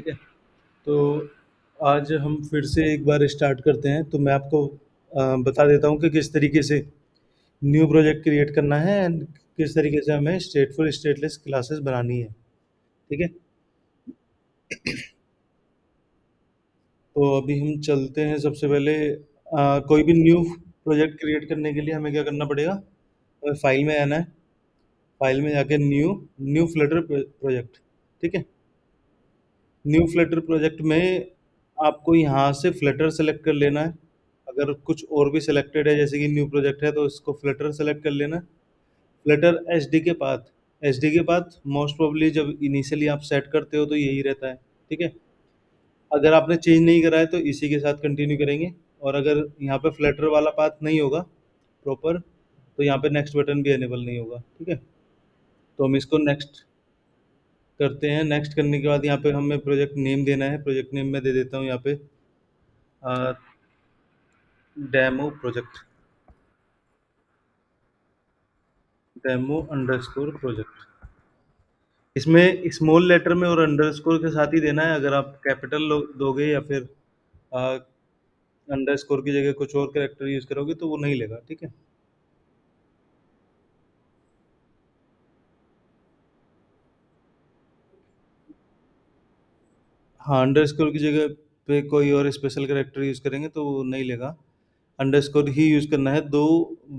ठीक है। तो आज हम फिर से एक बार स्टार्ट करते हैं। तो मैं आपको बता देता हूँ कि किस तरीके से न्यू प्रोजेक्ट क्रिएट करना है एंड किस तरीके से हमें स्टेटफुल स्टेटलेस क्लासेस बनानी है। ठीक है। तो अभी हम चलते हैं। सबसे पहले कोई भी न्यू प्रोजेक्ट क्रिएट करने के लिए हमें क्या करना पड़ेगा? हमें फाइल में आना है। फाइल में जाके न्यू न्यू फ्लटर प्रोजेक्ट। ठीक है। न्यू फ्लटर प्रोजेक्ट में आपको यहाँ से फ्लटर सेलेक्ट कर लेना है। अगर कुछ और भी सिलेक्टेड है जैसे कि न्यू प्रोजेक्ट है तो इसको फ्लटर सेलेक्ट कर लेना। फ्लटर एचडी के पाथ। एचडी के पाथ मोस्ट प्रोबेबली जब इनिशियली आप सेट करते हो तो यही रहता है। ठीक है। अगर आपने चेंज नहीं करा है तो इसी के साथ कंटिन्यू करेंगे। और अगर यहाँ पे फ्लटर वाला पाथ नहीं होगा प्रॉपर तो यहाँ पे नेक्स्ट बटन भी एनेबल नहीं होगा। ठीक है। तो हम इसको नेक्स्ट करते हैं। नेक्स्ट करने के बाद यहाँ पे हमें प्रोजेक्ट नेम देना है। प्रोजेक्ट नेम में दे देता हूँ यहाँ पे demo project. Demo underscore project. इसमें स्मॉल लेटर में और अंडरस्कोर के साथ ही देना है। अगर आप कैपिटल दोगे या फिर अंडरस्कोर की जगह कुछ और कैरेक्टर यूज करोगे तो वो नहीं लेगा। ठीक है। हाँ, अंडरस्कोर की जगह पे कोई और स्पेशल कैरेक्टर यूज करेंगे तो वो नहीं लेगा। अंडरस्कोर ही यूज करना है दो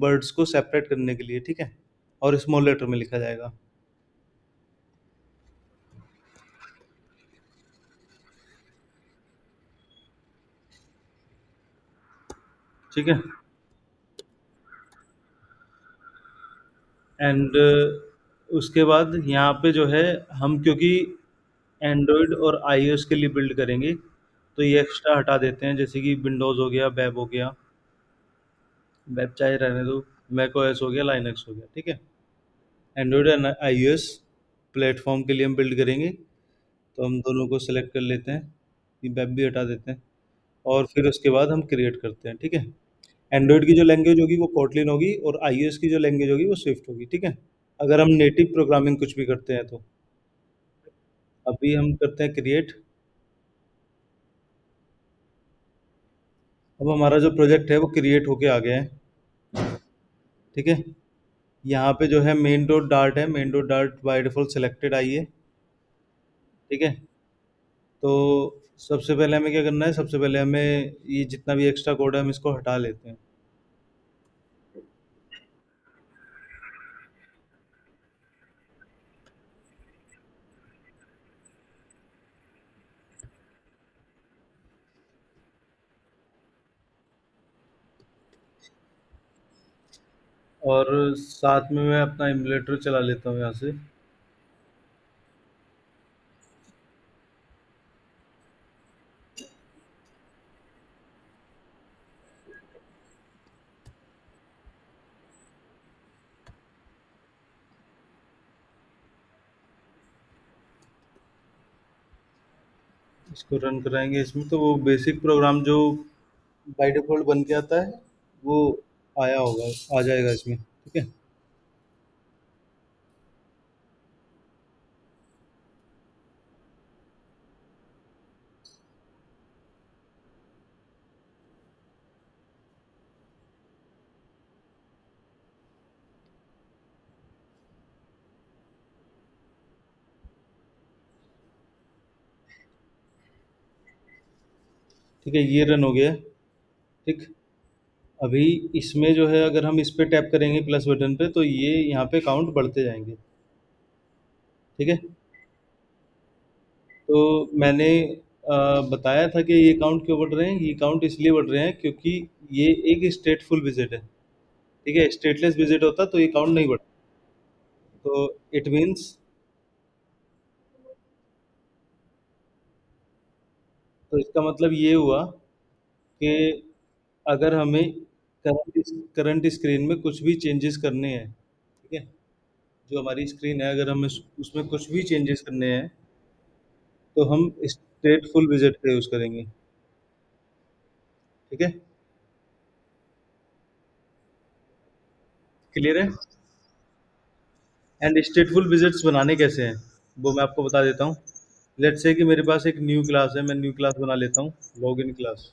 वर्ड्स को सेपरेट करने के लिए। ठीक है। और स्मॉल लेटर में लिखा जाएगा। ठीक है। एंड उसके बाद यहाँ पे जो है हम क्योंकि एंड्रॉयड और आईओएस के लिए बिल्ड करेंगे तो ये एक्स्ट्रा हटा देते हैं। जैसे कि विंडोज़ हो गया, वेब हो गया। वेब चाहे रहने दो। मैक ओएस हो गया, लाइनक्स हो गया। ठीक है। एंड्रॉयड एंड आईओएस प्लेटफॉर्म के लिए हम बिल्ड करेंगे तो हम दोनों को सिलेक्ट कर लेते हैं। ये वेब भी हटा देते हैं और फिर उसके बाद हम क्रिएट करते हैं। ठीक है। एंड्रॉयड की जो लैंग्वेज होगी वो कोटलिन होगी और आईओएस की जो लैंग्वेज होगी वो स्विफ्ट होगी। ठीक है। अगर हम नेटिव प्रोग्रामिंग कुछ भी करते हैं तो अभी हम करते हैं क्रिएट। अब हमारा जो प्रोजेक्ट है वो क्रिएट होके आ गया है। ठीक है। यहाँ पे जो है मेन डॉट डार्ट है। Main dot dart by default selected I है। ठीक है। तो सबसे पहले हमें क्या करना है? सबसे पहले हमें ये जितना भी एक्स्ट्रा कोड है हम इसको हटा लेते हैं। और साथ में मैं अपना इमुलेटर चला लेता हूँ यहाँ से। इसको रन कराएंगे। इसमें तो वो बेसिक प्रोग्राम जो बाय डिफॉल्ट बन के आता है वो आया होगा, आ जाएगा इसमें। ठीक है। ठीक है, ये रन हो गया। ठीक। अभी इसमें जो है अगर हम इस पे टैप करेंगे प्लस बटन पे तो ये यहाँ पे काउंट बढ़ते जाएंगे। ठीक है। तो मैंने बताया था कि ये काउंट क्यों बढ़ रहे हैं। ये काउंट इसलिए बढ़ रहे हैं क्योंकि ये एक स्टेटफुल विजिट है। ठीक है। स्टेटलेस विजिट होता तो ये काउंट नहीं बढ़ता। तो इट मीन्स, तो इसका मतलब ये हुआ कि अगर हमें करंट स्क्रीन में कुछ भी चेंजेस करने हैं। ठीक है। जो हमारी स्क्रीन है अगर हमें उसमें कुछ भी चेंजेस करने हैं तो हम स्टेटफुल विजिट का यूज करेंगे। ठीक है। क्लियर है। एंड स्टेटफुल विजिट्स बनाने कैसे हैं वो मैं आपको बता देता हूँ। लेट्स से कि मेरे पास एक न्यू क्लास है, मैं न्यू क्लास बना लेता हूँ, login class,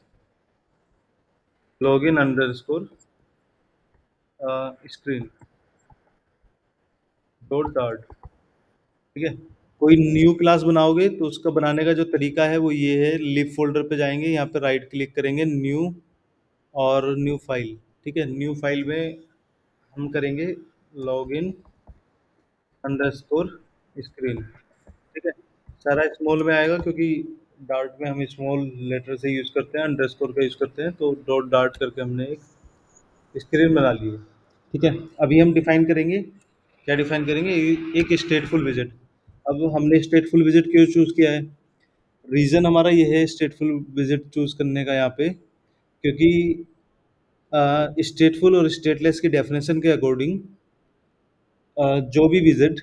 login underscore screen dot dart. ठीक है, कोई न्यू क्लास बनाओगे तो उसका बनाने का जो तरीका है वो ये है, लिव फोल्डर पे जाएंगे, यहाँ पे राइट क्लिक करेंगे, न्यू और न्यू फाइल। ठीक है, न्यू फाइल में हम करेंगे लॉगिन अंडरस्कोर स्क्रीन। ठीक है, सारा स्मॉल में आएगा क्योंकि डार्ट में हम स्मॉल लेटर से यूज़ करते हैं, अंडरस्कोर का यूज़ करते हैं, तो डॉट डार्ट करके हमने एक स्क्रीन बना ली है। ठीक है, अभी हम डिफाइन करेंगे, क्या डिफाइन करेंगे, एक स्टेटफुल विजिट। अब हमने स्टेटफुल विजिट क्यों चूज़ किया है, रीज़न हमारा ये है स्टेटफुल विजिट चूज़ करने का यहाँ पे, क्योंकि स्टेटफुल और स्टेटलेस की डेफिनेशन के अकॉर्डिंग जो भी विजिट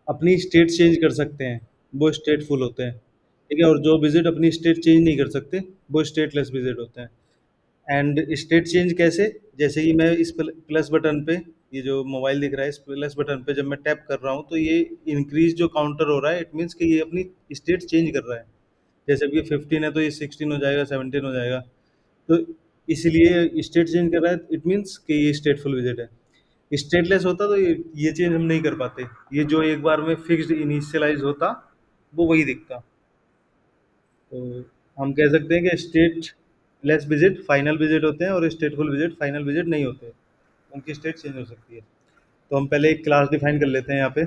अपनी स्टेट चेंज कर सकते हैं वो स्टेटफुल होते हैं। ठीक है, और जो विजिट अपनी स्टेट चेंज नहीं कर सकते वो स्टेटलेस विजिट होते हैं। एंड स्टेट चेंज कैसे, जैसे कि मैं इस प्लस बटन पे, ये जो मोबाइल दिख रहा है, इस प्लस बटन पे जब मैं टैप कर रहा हूँ तो ये इंक्रीज जो काउंटर हो रहा है, इट मीन्स कि ये अपनी स्टेट चेंज कर रहा है। जैसे अभी 15 है तो ये 16 हो जाएगा, 17 हो जाएगा। तो इसलिए स्टेट चेंज कर रहा है, इट मीन्स कि ये स्टेटफुल विजिट है। स्टेटलेस होता तो ये चेंज हम नहीं कर पाते, ये जो एक बार में फिक्स्ड इनिशियलाइज होता वो वही दिखता। तो हम कह सकते हैं कि state less visit final visit होते हैं और स्टेटफुल विजिट फाइनल विजिट नहीं होते, उनकी स्टेट चेंज हो सकती है। तो हम पहले एक क्लास डिफाइन कर लेते हैं यहाँ पे,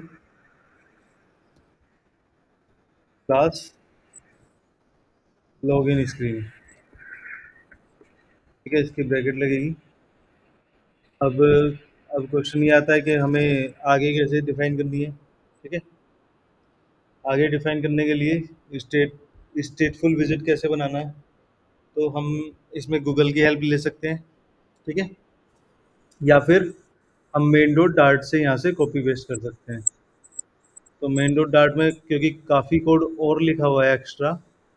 क्लास लॉगिन स्क्रीन। ठीक है, इसकी ब्रैकेट लगेगी। अब अब क्वेश्चन ये आता है कि हमें आगे कैसे डिफाइन करनी है। ठीक है, आगे डिफाइन करने के लिए स्टेटफुल विजिट कैसे बनाना है, तो हम इसमें गूगल की हेल्प ले सकते हैं। ठीक है, या फिर हम मेन डॉट डार्ट से यहाँ से कॉपी पेस्ट कर सकते हैं। तो मेन डॉट डार्ट में क्योंकि काफ़ी कोड और लिखा हुआ है एक्स्ट्रा,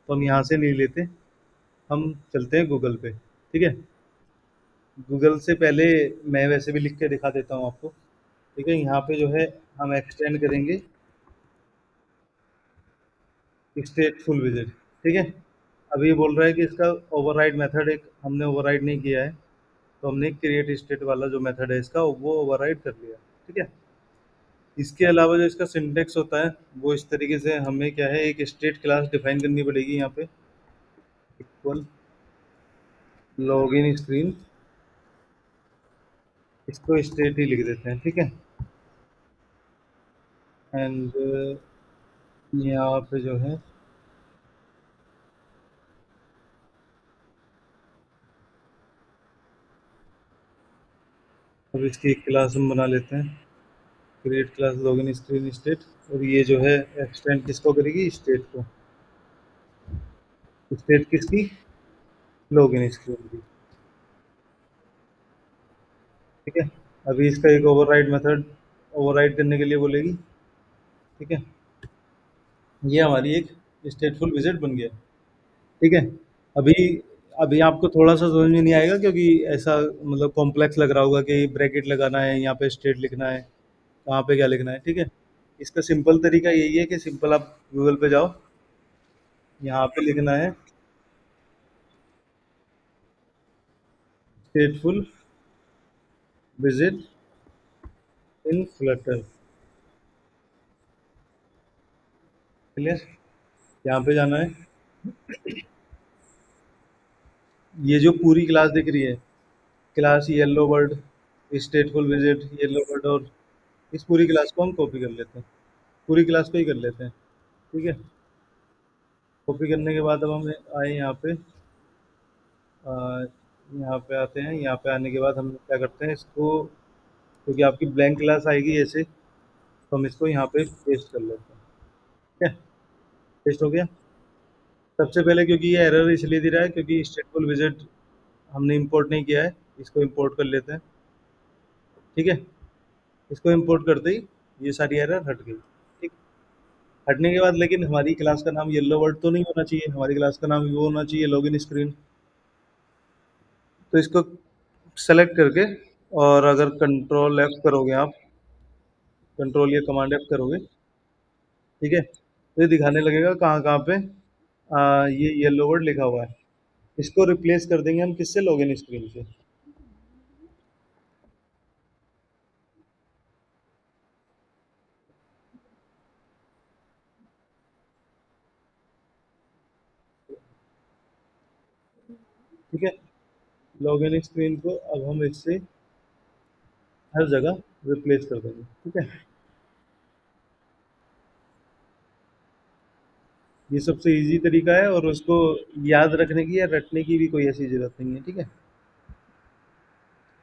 तो हम यहाँ से नहीं लेते, हम चलते हैं गूगल पे। ठीक है, गूगल से पहले मैं वैसे भी लिख के दिखा देता हूँ आपको। ठीक है, यहाँ पे जो है हम एक्सटेंड करेंगे स्टेटफुल विजिट। ठीक है, अभी ये बोल रहा है कि इसका ओवरराइड मेथड एक हमने ओवरराइड नहीं किया है, तो हमने क्रिएट स्टेट वाला जो मेथड है इसका वो ओवरराइड कर लिया। ठीक है, इसके अलावा जो इसका सिंटेक्स होता है वो इस तरीके से, हमें क्या है, एक स्टेट क्लास डिफाइन करनी पड़ेगी यहाँ पे, इक्वल लॉगिन स्क्रीन, इसको स्टेट ही लिख देते हैं। ठीक है, एंड यहाँ पे जो है अब इसकी एक क्लास हम बना लेते हैं, create class login screen state, और ये जो है एक्सटेंड किसको करेगी, स्टेट को। स्टेट किसकी, लॉगिन स्क्रीन की। ठीक है, अभी इसका एक ओवरराइड मेथड ओवरराइड करने के लिए बोलेगी। ठीक है, ये हमारी एक स्टेटफुल विजिट बन गया। ठीक है, अभी अभी आपको थोड़ा सा समझ में नहीं आएगा क्योंकि ऐसा मतलब कॉम्प्लेक्स लग रहा होगा कि ब्रैकेट लगाना है, यहाँ पे स्टेट लिखना है, कहाँ पे क्या लिखना है। ठीक है, इसका सिंपल तरीका यही है कि सिंपल आप गूगल पे जाओ, यहाँ पे लिखना है स्टेटफुल विजिट इन फ्लटर। क्लियर, यहाँ पे जाना है, ये जो पूरी क्लास दिख रही है, class yellow bird स्टेटफुल visit yellow bird, और इस पूरी क्लास को हम कॉपी कर लेते हैं, पूरी क्लास को ही कर लेते हैं। ठीक है, कॉपी करने के बाद अब हम आए यहाँ पे, यहाँ पे आते हैं, यहाँ पे आने के बाद हम क्या करते हैं, इसको क्योंकि आपकी ब्लैंक क्लास आएगी ऐसे, तो हम इसको यहाँ पे पेस्ट कर लेते हैं। ठीक है, पेस्ट हो गया। सबसे पहले क्योंकि ये एरर इसलिए दे रहा है क्योंकि स्टेटफुल विजिट हमने इंपोर्ट नहीं किया है, इसको इंपोर्ट कर लेते हैं। ठीक है, इसको इंपोर्ट करते ही ये सारी एरर हट गई। ठीक, हटने के बाद लेकिन हमारी क्लास का नाम येलो वर्ड तो नहीं होना चाहिए, हमारी क्लास का नाम वो होना चाहिए लॉगिन स्क्रीन। तो इसको सेलेक्ट करके, और अगर कंट्रोल एफ करोगे आप, कंट्रोल या कमांड एफ करोगे, ठीक है, तो ये दिखाने लगेगा कहाँ कहाँ पे ये येलो वर्ड लिखा हुआ है। इसको रिप्लेस कर देंगे हम किससे, लॉगिन स्क्रीन से। ठीक है, लॉगिन स्क्रीन को अब हम इससे हर जगह रिप्लेस कर देंगे। ठीक है, ये सबसे इजी तरीका है और उसको याद रखने की या रटने की भी कोई ऐसी जरूरत नहीं है। ठीक है,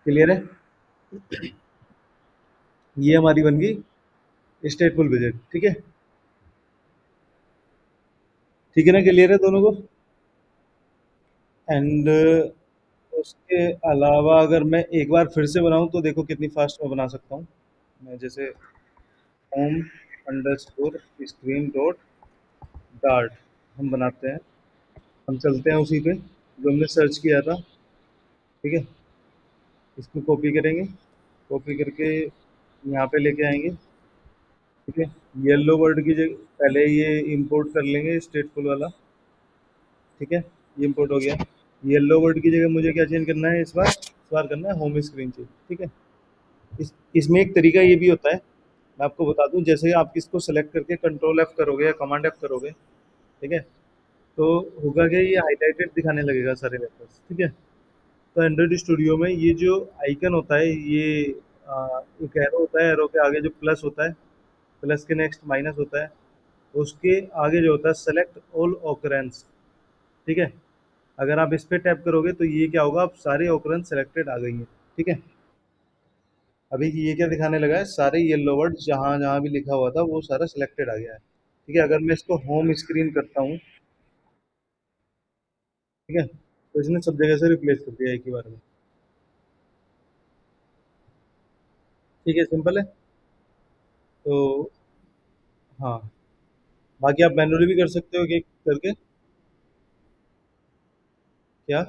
क्लियर है। ये हमारी बन गई स्टेटफुल विजिट। ठीक है, ठीक है ना, क्लियर है दोनों को। एंड उसके अलावा अगर मैं एक बार फिर से बनाऊं तो देखो कितनी फास्ट मैं बना सकता हूँ। मैं जैसे home underscore screen dot dart हम बनाते हैं, हम चलते हैं उसी पे जो हमने सर्च किया था। ठीक है, इसको कॉपी करेंगे, कॉपी करके यहाँ पे लेके आएंगे। ठीक है, येलो वर्ड की जगह पहले ये इंपोर्ट कर लेंगे स्टेटफुल वाला। ठीक है, ये इंपोर्ट हो गया। येलो वर्ड की जगह मुझे क्या चेंज करना है इस बार करना है होम स्क्रीन चेंज। ठीक है, इसमें एक तरीका ये भी होता है, मैं आपको बता दूं, जैसे आप इसको सेलेक्ट करके कंट्रोल एफ करोगे या कमांड एफ करोगे, ठीक है, तो होगा क्या, ये हाईलाइटेड दिखाने लगेगा सारे वेक्टर्स। ठीक है, तो एंड्रॉइड स्टूडियो में ये जो आइकन होता है, ये एक एरो होता है, एरो के आगे जो प्लस होता है, प्लस के नेक्स्ट माइनस होता है, उसके आगे जो होता है सेलेक्ट ऑल ऑकरेंस। ठीक है, अगर आप इस पे टैप करोगे तो ये क्या होगा, अब सारे ऑकरेंस सेलेक्टेड आ गई हैं। ठीक है, अभी ये क्या दिखाने लगा है, सारे येलो वर्ड जहाँ जहाँ भी लिखा हुआ था वो सारा सिलेक्टेड आ गया है। ठीक है, अगर मैं इसको होम स्क्रीन करता हूँ, ठीक है, तो इसने सब जगह से रिप्लेस कर दिया एक ही बार में। ठीक है, सिंपल है। तो हाँ, बाकी आप मैनुअली भी कर सकते हो कि करके। क्या?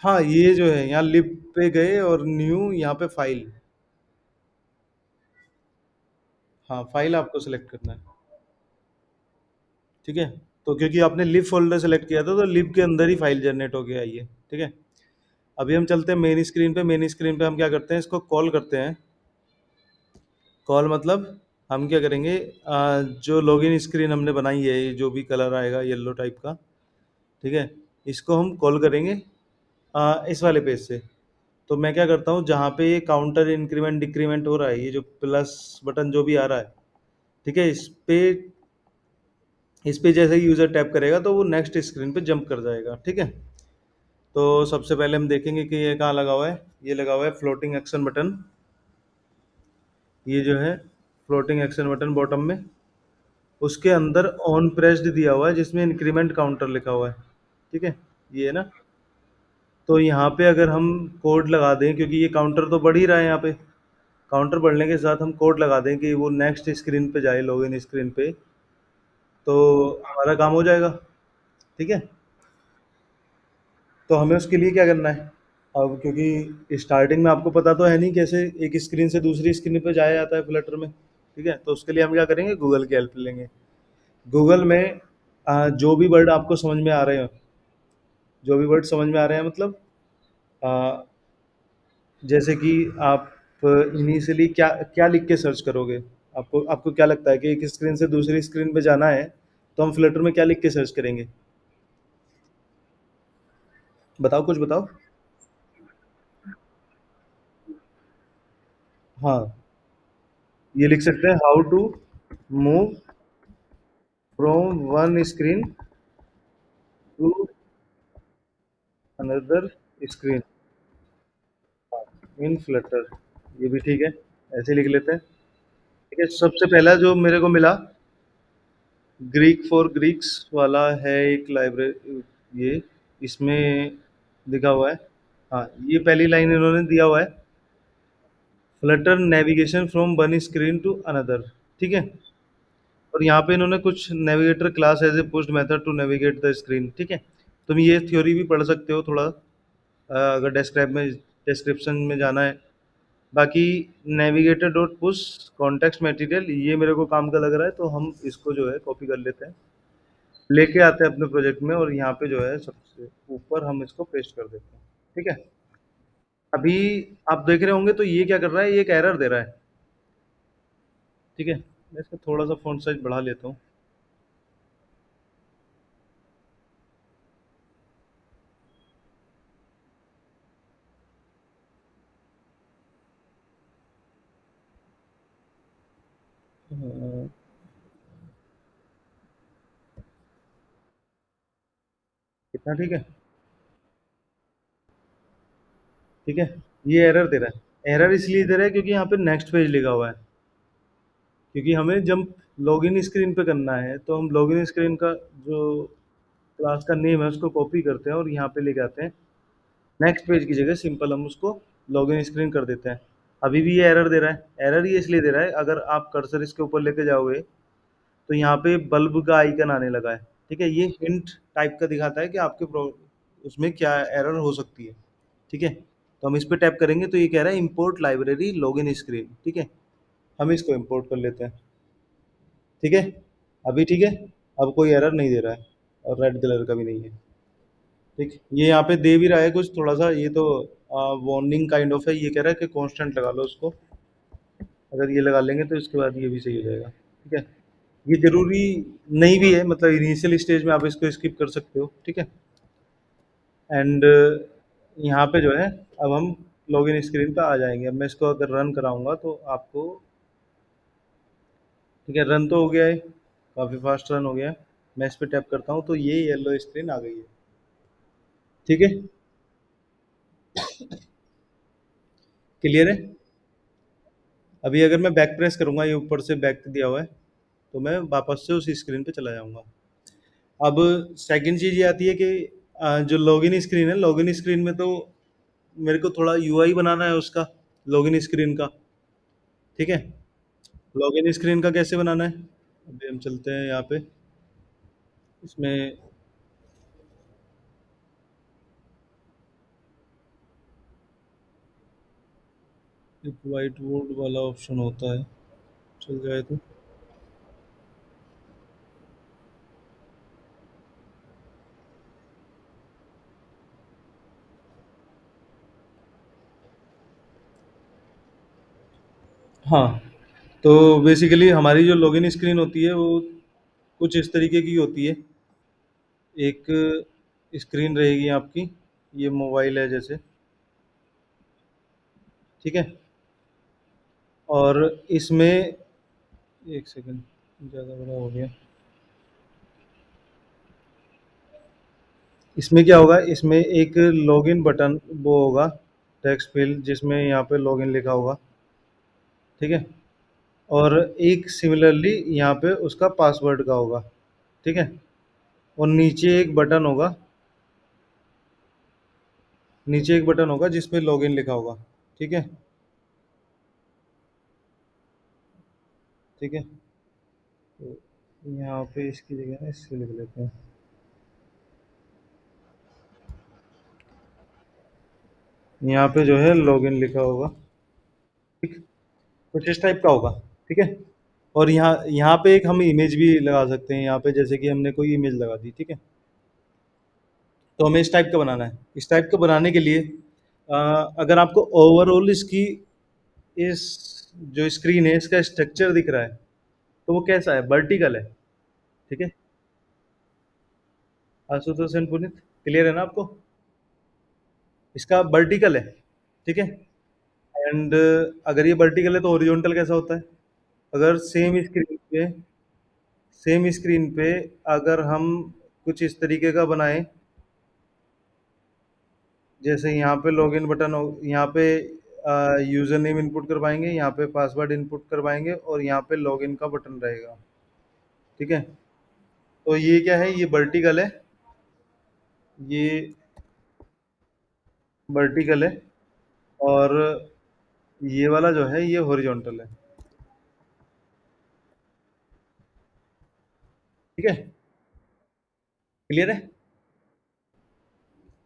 हाँ, ये जो है यहाँ लिप पे गए और न्यू यहाँ पे फाइल। हाँ, फाइल आपको सेलेक्ट करना है। ठीक है, तो क्योंकि आपने लिप फोल्डर सेलेक्ट किया था तो लिप के अंदर ही फाइल जनरेट हो गया ये। ठीक है, अभी हम चलते हैं मेन स्क्रीन पे। मेन स्क्रीन पे हम क्या करते हैं, इसको कॉल करते हैं। कॉल मतलब हम क्या करेंगे, जो लॉगिन स्क्रीन हमने बनाई है, ये जो भी कलर आएगा येलो टाइप का, ठीक है, इसको हम कॉल करेंगे इस वाले पेज से। तो मैं क्या करता हूँ, जहाँ पे ये काउंटर इंक्रीमेंट डिक्रीमेंट हो रहा है, ये जो प्लस बटन जो भी आ रहा है, ठीक है, इस पे जैसे ही यूज़र टैप करेगा तो वो नेक्स्ट स्क्रीन पे जंप कर जाएगा। ठीक है, तो सबसे पहले हम देखेंगे कि ये कहाँ लगा हुआ है। ये लगा हुआ है फ्लोटिंग एक्शन बटन। ये जो है फ्लोटिंग एक्शन बटन बॉटम में, उसके अंदर ऑन प्रेस्ड दिया हुआ है जिसमें इंक्रीमेंट काउंटर लिखा हुआ है। ठीक है, ये है ना। तो यहाँ पे अगर हम कोड लगा दें, क्योंकि ये काउंटर तो बढ़ ही रहा है यहाँ पे, काउंटर बढ़ने के साथ हम कोड लगा दें कि वो नेक्स्ट स्क्रीन पे जाए, लॉगिन स्क्रीन पे, तो हमारा काम हो जाएगा। ठीक है, तो हमें उसके लिए क्या करना है, अब क्योंकि स्टार्टिंग में आपको पता तो है नहीं कैसे एक स्क्रीन से दूसरी स्क्रीन पे जाया जाता है फ्लटर में। ठीक है, तो उसके लिए हम क्या करेंगे, गूगल की हेल्प लेंगे। गूगल में जो भी वर्ड आपको समझ में आ रहे हो, जो भी वर्ड समझ में आ रहे हैं मतलब, अ, जैसे कि आप इनिशियली क्या क्या लिख के सर्च करोगे, आपको आपको क्या लगता है कि एक स्क्रीन से दूसरी स्क्रीन पे जाना है तो हम फ्लटर में क्या लिख के सर्च करेंगे? बताओ, कुछ बताओ। हाँ, ये लिख सकते हैं, how to move from one screen to another screen in Flutter. ये भी ठीक है, ऐसे लिख लेते हैं। ठीक है, सबसे पहला जो मेरे को मिला, ग्रीक फॉर ग्रीक्स वाला है एक लाइब्रेरी, ये इसमें लिखा हुआ है। हाँ, ये पहली लाइन इन्होंने दिया हुआ है, Flutter navigation from one screen to another. ठीक है, और यहाँ पे इन्होंने कुछ navigator class as a pushed method to navigate the screen. ठीक है, तुम ये थ्योरी भी पढ़ सकते हो थोड़ा, अगर डेस्क्राइब में डिस्क्रिप्शन में जाना है। बाकी navigator dot push context material ये मेरे को काम का लग रहा है, तो हम इसको जो है कॉपी कर लेते हैं, लेके आते हैं अपने प्रोजेक्ट में और यहाँ पे जो है सबसे ऊपर हम इसको पेस्ट कर देते हैं। ठीक है। अभी आप देख रहे होंगे तो ये क्या कर रहा है, ये एक एरर दे रहा है। ठीक है, मैं इसका थोड़ा सा फॉन्ट साइज बढ़ा लेता हूँ। अ, कितना ठीक है। ठीक है, ये एरर दे रहा है। एरर इसलिए दे रहा है क्योंकि यहाँ पे नेक्स्ट पेज लिखा हुआ है। क्योंकि हमें जब लॉगिन स्क्रीन पे करना है तो हम लॉगिन स्क्रीन का जो क्लास का नेम है उसको कॉपी करते हैं और यहाँ पे लेके आते हैं। नेक्स्ट पेज की जगह सिंपल हम उसको लॉगिन स्क्रीन कर देते हैं। अभी भी ये एरर दे रहा है। एरर ये इसलिए दे रहा है, अगर आप कर्सर इसके ऊपर लेके जाओगे तो यहाँ पे बल्ब का आइकन आने लगा है। ठीक है, ये हिंट टाइप का दिखाता है कि आपके उसमें क्या एरर हो सकती है। ठीक है, तो हम इस पे टैप करेंगे तो ये कह रहा है इंपोर्ट लाइब्रेरी लॉगिन स्क्रीन। ठीक है, हम इसको इंपोर्ट कर लेते हैं। ठीक है, अभी ठीक है, अब कोई एरर नहीं दे रहा है और रेड कलर का भी नहीं है। ठीक, ये यहाँ पे दे भी रहा है कुछ थोड़ा सा, ये तो वार्निंग काइंड ऑफ है। ये कह रहा है कि कांस्टेंट लगा लो उसको। अगर ये लगा लेंगे तो इसके बाद ये भी सही हो जाएगा। ठीक है, ये जरूरी नहीं भी है, मतलब इनिशियल स्टेज में आप इसको स्किप कर सकते हो। ठीक है, एंड यहाँ पे जो है अब हम लॉगिन स्क्रीन पे आ जाएंगे। अब मैं इसको अगर रन कराऊंगा तो आपको, ठीक है, रन तो हो गया है, काफ़ी फास्ट रन हो गया है। मैं इस पे टैप करता हूँ तो ये येलो स्क्रीन आ गई है। ठीक है, क्लियर है। अभी अगर मैं बैक प्रेस करूंगा, ये ऊपर से बैक दिया हुआ है, तो मैं वापस से उसी स्क्रीन पे चला जाऊंगा। अब सेकंड चीज़ ये आती है कि जो लॉगिन स्क्रीन है, लॉगिन स्क्रीन में तो मेरे को थोड़ा यूआई बनाना है उसका, लॉगिन स्क्रीन का। ठीक है, लॉगिन स्क्रीन का कैसे बनाना है, अभी हम चलते हैं यहाँ पे इसमें। एक वाइट बोर्ड वाला ऑप्शन होता है, चल जाए तो। हाँ, तो बेसिकली हमारी जो लॉगिन स्क्रीन होती है वो कुछ इस तरीके की होती है। एक स्क्रीन रहेगी आपकी, ये मोबाइल है जैसे। ठीक है, और इसमें एक सेकंड, ज़्यादा बड़ा हो गया। इसमें क्या होगा, इसमें एक लॉगिन बटन वो होगा, टेक्स्ट फील्ड जिसमें यहाँ पे लॉगिन लिखा होगा। ठीक है, और एक सिमिलरली यहाँ पे उसका पासवर्ड का होगा। ठीक है, और नीचे एक बटन होगा, नीचे एक बटन होगा जिसमें लॉगिन लिखा होगा। ठीक है। ठीक है, तो यहाँ पे इसकी जगह ना इससे लिख लेते हैं। यहाँ पे जो है लॉगिन लिखा होगा। ठीक, कुछ इस टाइप का होगा। ठीक है, और यहाँ यहाँ पे एक हम इमेज भी लगा सकते हैं, यहाँ पे जैसे कि हमने कोई इमेज लगा दी। ठीक है, तो हमें इस टाइप का बनाना है। इस टाइप का बनाने के लिए अगर आपको ओवरऑल इसकी इस जो स्क्रीन है इसका स्ट्रक्चर दिख रहा है, तो वो कैसा है, वर्टिकल है। ठीक है, आशुतोष एंड पुनीत, क्लियर है ना आपको, इसका वर्टिकल है। ठीक है, एंड अगर ये वर्टिकल है तो हॉरिजॉन्टल कैसा होता है, अगर सेम स्क्रीन पे अगर हम कुछ इस तरीके का बनाएं, जैसे यहाँ पे लॉगिन बटन हो, यहाँ पे यूजर नेम इनपुट करवाएंगे, यहाँ पे पासवर्ड इनपुट करवाएंगे और यहाँ पे लॉगिन का बटन रहेगा। ठीक है, तो ये क्या है, ये वर्टिकल है, ये वर्टिकल है, और ये वाला जो है ये हॉरिजॉन्टल है। ठीक है, क्लियर है।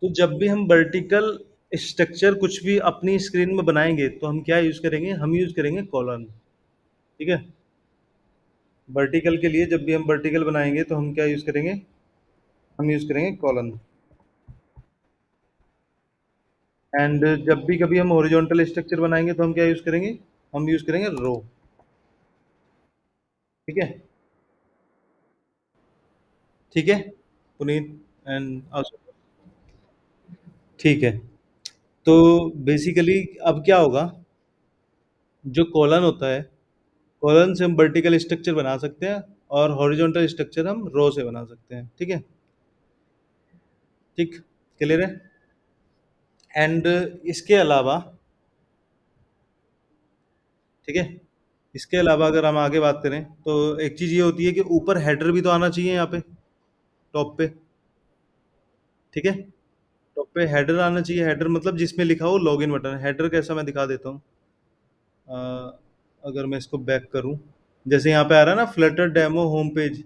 तो जब भी हम वर्टिकल स्ट्रक्चर कुछ भी अपनी स्क्रीन में बनाएंगे तो हम क्या यूज करेंगे, हम यूज करेंगे कॉलन। ठीक है। वर्टिकल के लिए जब भी हम वर्टिकल बनाएंगे तो हम क्या यूज करेंगे, हम यूज करेंगे कॉलन। एंड जब भी कभी हम हॉरिजॉन्टल स्ट्रक्चर बनाएंगे तो हम क्या यूज करेंगे, हम यूज करेंगे रो। ठीक है। ठीक है पुनीत एंड आशु। ठीक है। तो बेसिकली अब क्या होगा, जो कॉलन होता है, कॉलन से हम वर्टिकल स्ट्रक्चर बना सकते हैं और हॉरिजॉन्टल स्ट्रक्चर हम रो से बना सकते हैं। ठीक है। ठीक। क्लियर है। एंड इसके अलावा, ठीक है, इसके अलावा अगर हम आगे बात करें तो एक चीज ये होती है कि ऊपर हेडर भी तो आना चाहिए यहाँ पे, टॉप पे। ठीक है। टॉप पे हेडर आना चाहिए, हेडर मतलब जिसमें लिखा हो लॉगिन बटन। हेडर कैसा मैं दिखा देता हूँ। अ, अगर मैं इसको बैक करूँ, जैसे यहाँ पे आ रहा है ना फ्लटर डेमो होम पेज,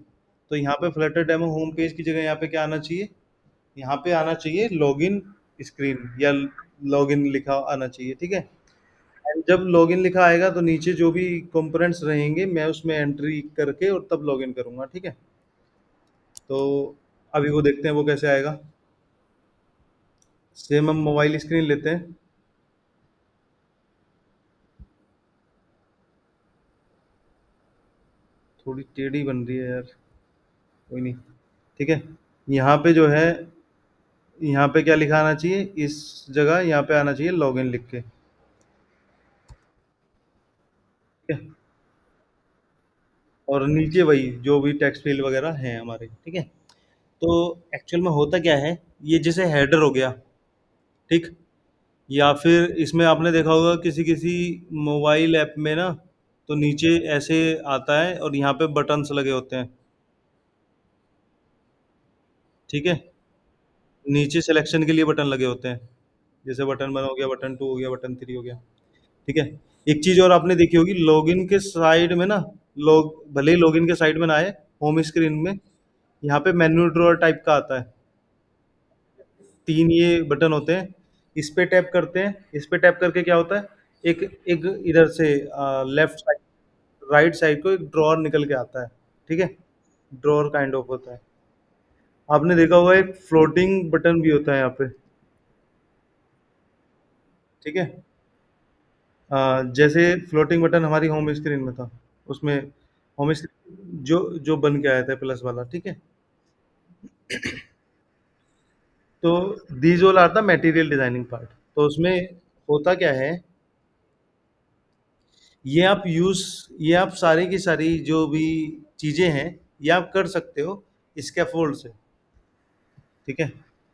तो यहाँ पे फ्लटर डेमो होम पेज की जगह यहाँ पे क्या आना चाहिए, यहाँ पे आना चाहिए लॉगिन स्क्रीन या लॉगिन लिखा आना चाहिए। ठीक है। एंड जब लॉगिन लिखा आएगा तो नीचे जो भी कंपोनेंट्स रहेंगे मैं उसमें एंट्री करके और तब लॉगिन करूंगा। ठीक है। तो अभी वो देखते हैं वो कैसे आएगा। सेम हम मोबाइल स्क्रीन लेते हैं। थोड़ी टेढ़ी बन रही है यार, कोई नहीं। ठीक है। यहाँ पे जो है, यहाँ पे क्या लिखा आना चाहिए, इस जगह यहाँ पे आना चाहिए लॉगिन लिख के। ठीक है। और नीचे वही जो भी टेक्स्ट फील्ड वगैरह हैं हमारे। ठीक है। तो एक्चुअल में होता क्या है, ये जैसे हेडर हो गया, ठीक, या फिर इसमें आपने देखा होगा किसी किसी मोबाइल ऐप में ना, तो नीचे ऐसे आता है और यहाँ पे बटन्स लगे होते हैं। ठीक है। नीचे सिलेक्शन के लिए बटन लगे होते हैं, जैसे बटन 1 हो गया, बटन 2 हो गया, बटन 3 हो गया। ठीक है। एक चीज और आपने देखी होगी, लॉगिन के साइड में ना, लोग भले ही लॉगिन के साइड में ना आए, होम स्क्रीन में यहाँ पे मेन्यू ड्रॉअर टाइप का आता है। 3 ये बटन होते हैं, इस पे टैप करते हैं, इस पे टैप करके क्या होता है, एक एक इधर से लेफ्ट साइड, राइट साइड को एक ड्रॉअर निकल के आता है। ठीक है। ड्रॉअर काइंड ऑफ होता है। आपने देखा होगा एक फ्लोटिंग बटन भी होता है यहाँ पे। ठीक है। जैसे फ्लोटिंग बटन हमारी होम स्क्रीन में था, उसमें होम स्क्रीन जो जो बन के आया था प्लस वाला। ठीक है। तो these all are the material designing part. तो उसमें होता क्या है, ये आप यूज, ये आप सारी की सारी जो भी चीजें हैं ये आप कर सकते हो स्कैफोल्ड से। ठीक है।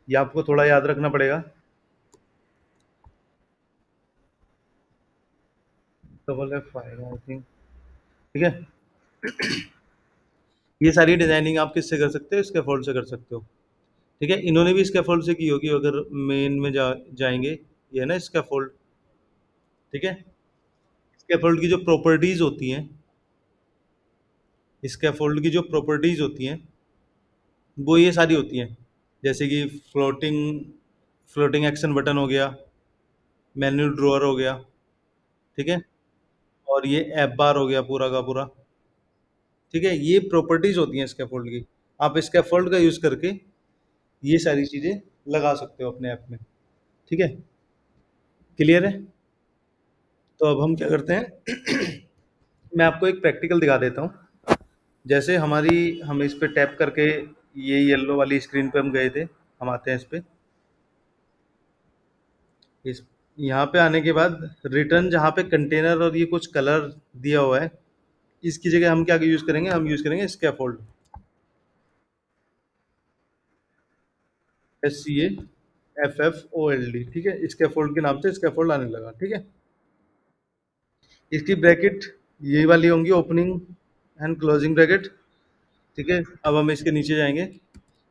ये आपको थोड़ा याद रखना पड़ेगा। डबल एफ आएगा आई थिंक। ठीक है। ये सारी डिजाइनिंग आप किससे कर सकते हो, स्कैफोल्ड से कर सकते हो। ठीक है। इन्होंने भी स्कैफोल्ड से की होगी, अगर मेन में जाएंगे, ये है ना स्कैफोल्ड। ठीक है। स्कैफोल्ड की जो प्रॉपर्टीज होती हैं, स्कैफोल्ड की जो प्रॉपर्टीज होती हैं वो ये सारी होती हैं, जैसे कि फ्लोटिंग फ्लोटिंग एक्शन बटन हो गया, मेन्यू ड्रॉअर हो गया। ठीक है। और ये ऐप बार हो गया पूरा का पूरा। ठीक है। ये प्रॉपर्टीज होती हैं स्कैफोल्ड की। आप स्कैफोल्ड का यूज करके ये सारी चीजें लगा सकते हो अपने ऐप में। ठीक है। क्लियर है। तो अब हम क्या करते हैं मैं आपको एक प्रैक्टिकल दिखा देता हूँ। जैसे हमारी, हम इस पे टैप करके ये येलो वाली स्क्रीन पे हम गए थे, हम आते हैं इस पे, इस यहाँ पे आने के बाद रिटर्न जहाँ पे कंटेनर और ये कुछ कलर दिया हुआ है, इसकी जगह हम क्या यूज करेंगे, हम यूज करेंगे स्कैफोल्ड। SCAFFOLD। ठीक है। स्कैफोल्ड के नाम से स्कैफोल्ड आने लगा। ठीक है। इसकी ब्रैकेट ये वाली होंगी, ओपनिंग एंड क्लोजिंग ब्रैकेट। ठीक है। अब हम इसके नीचे जाएंगे,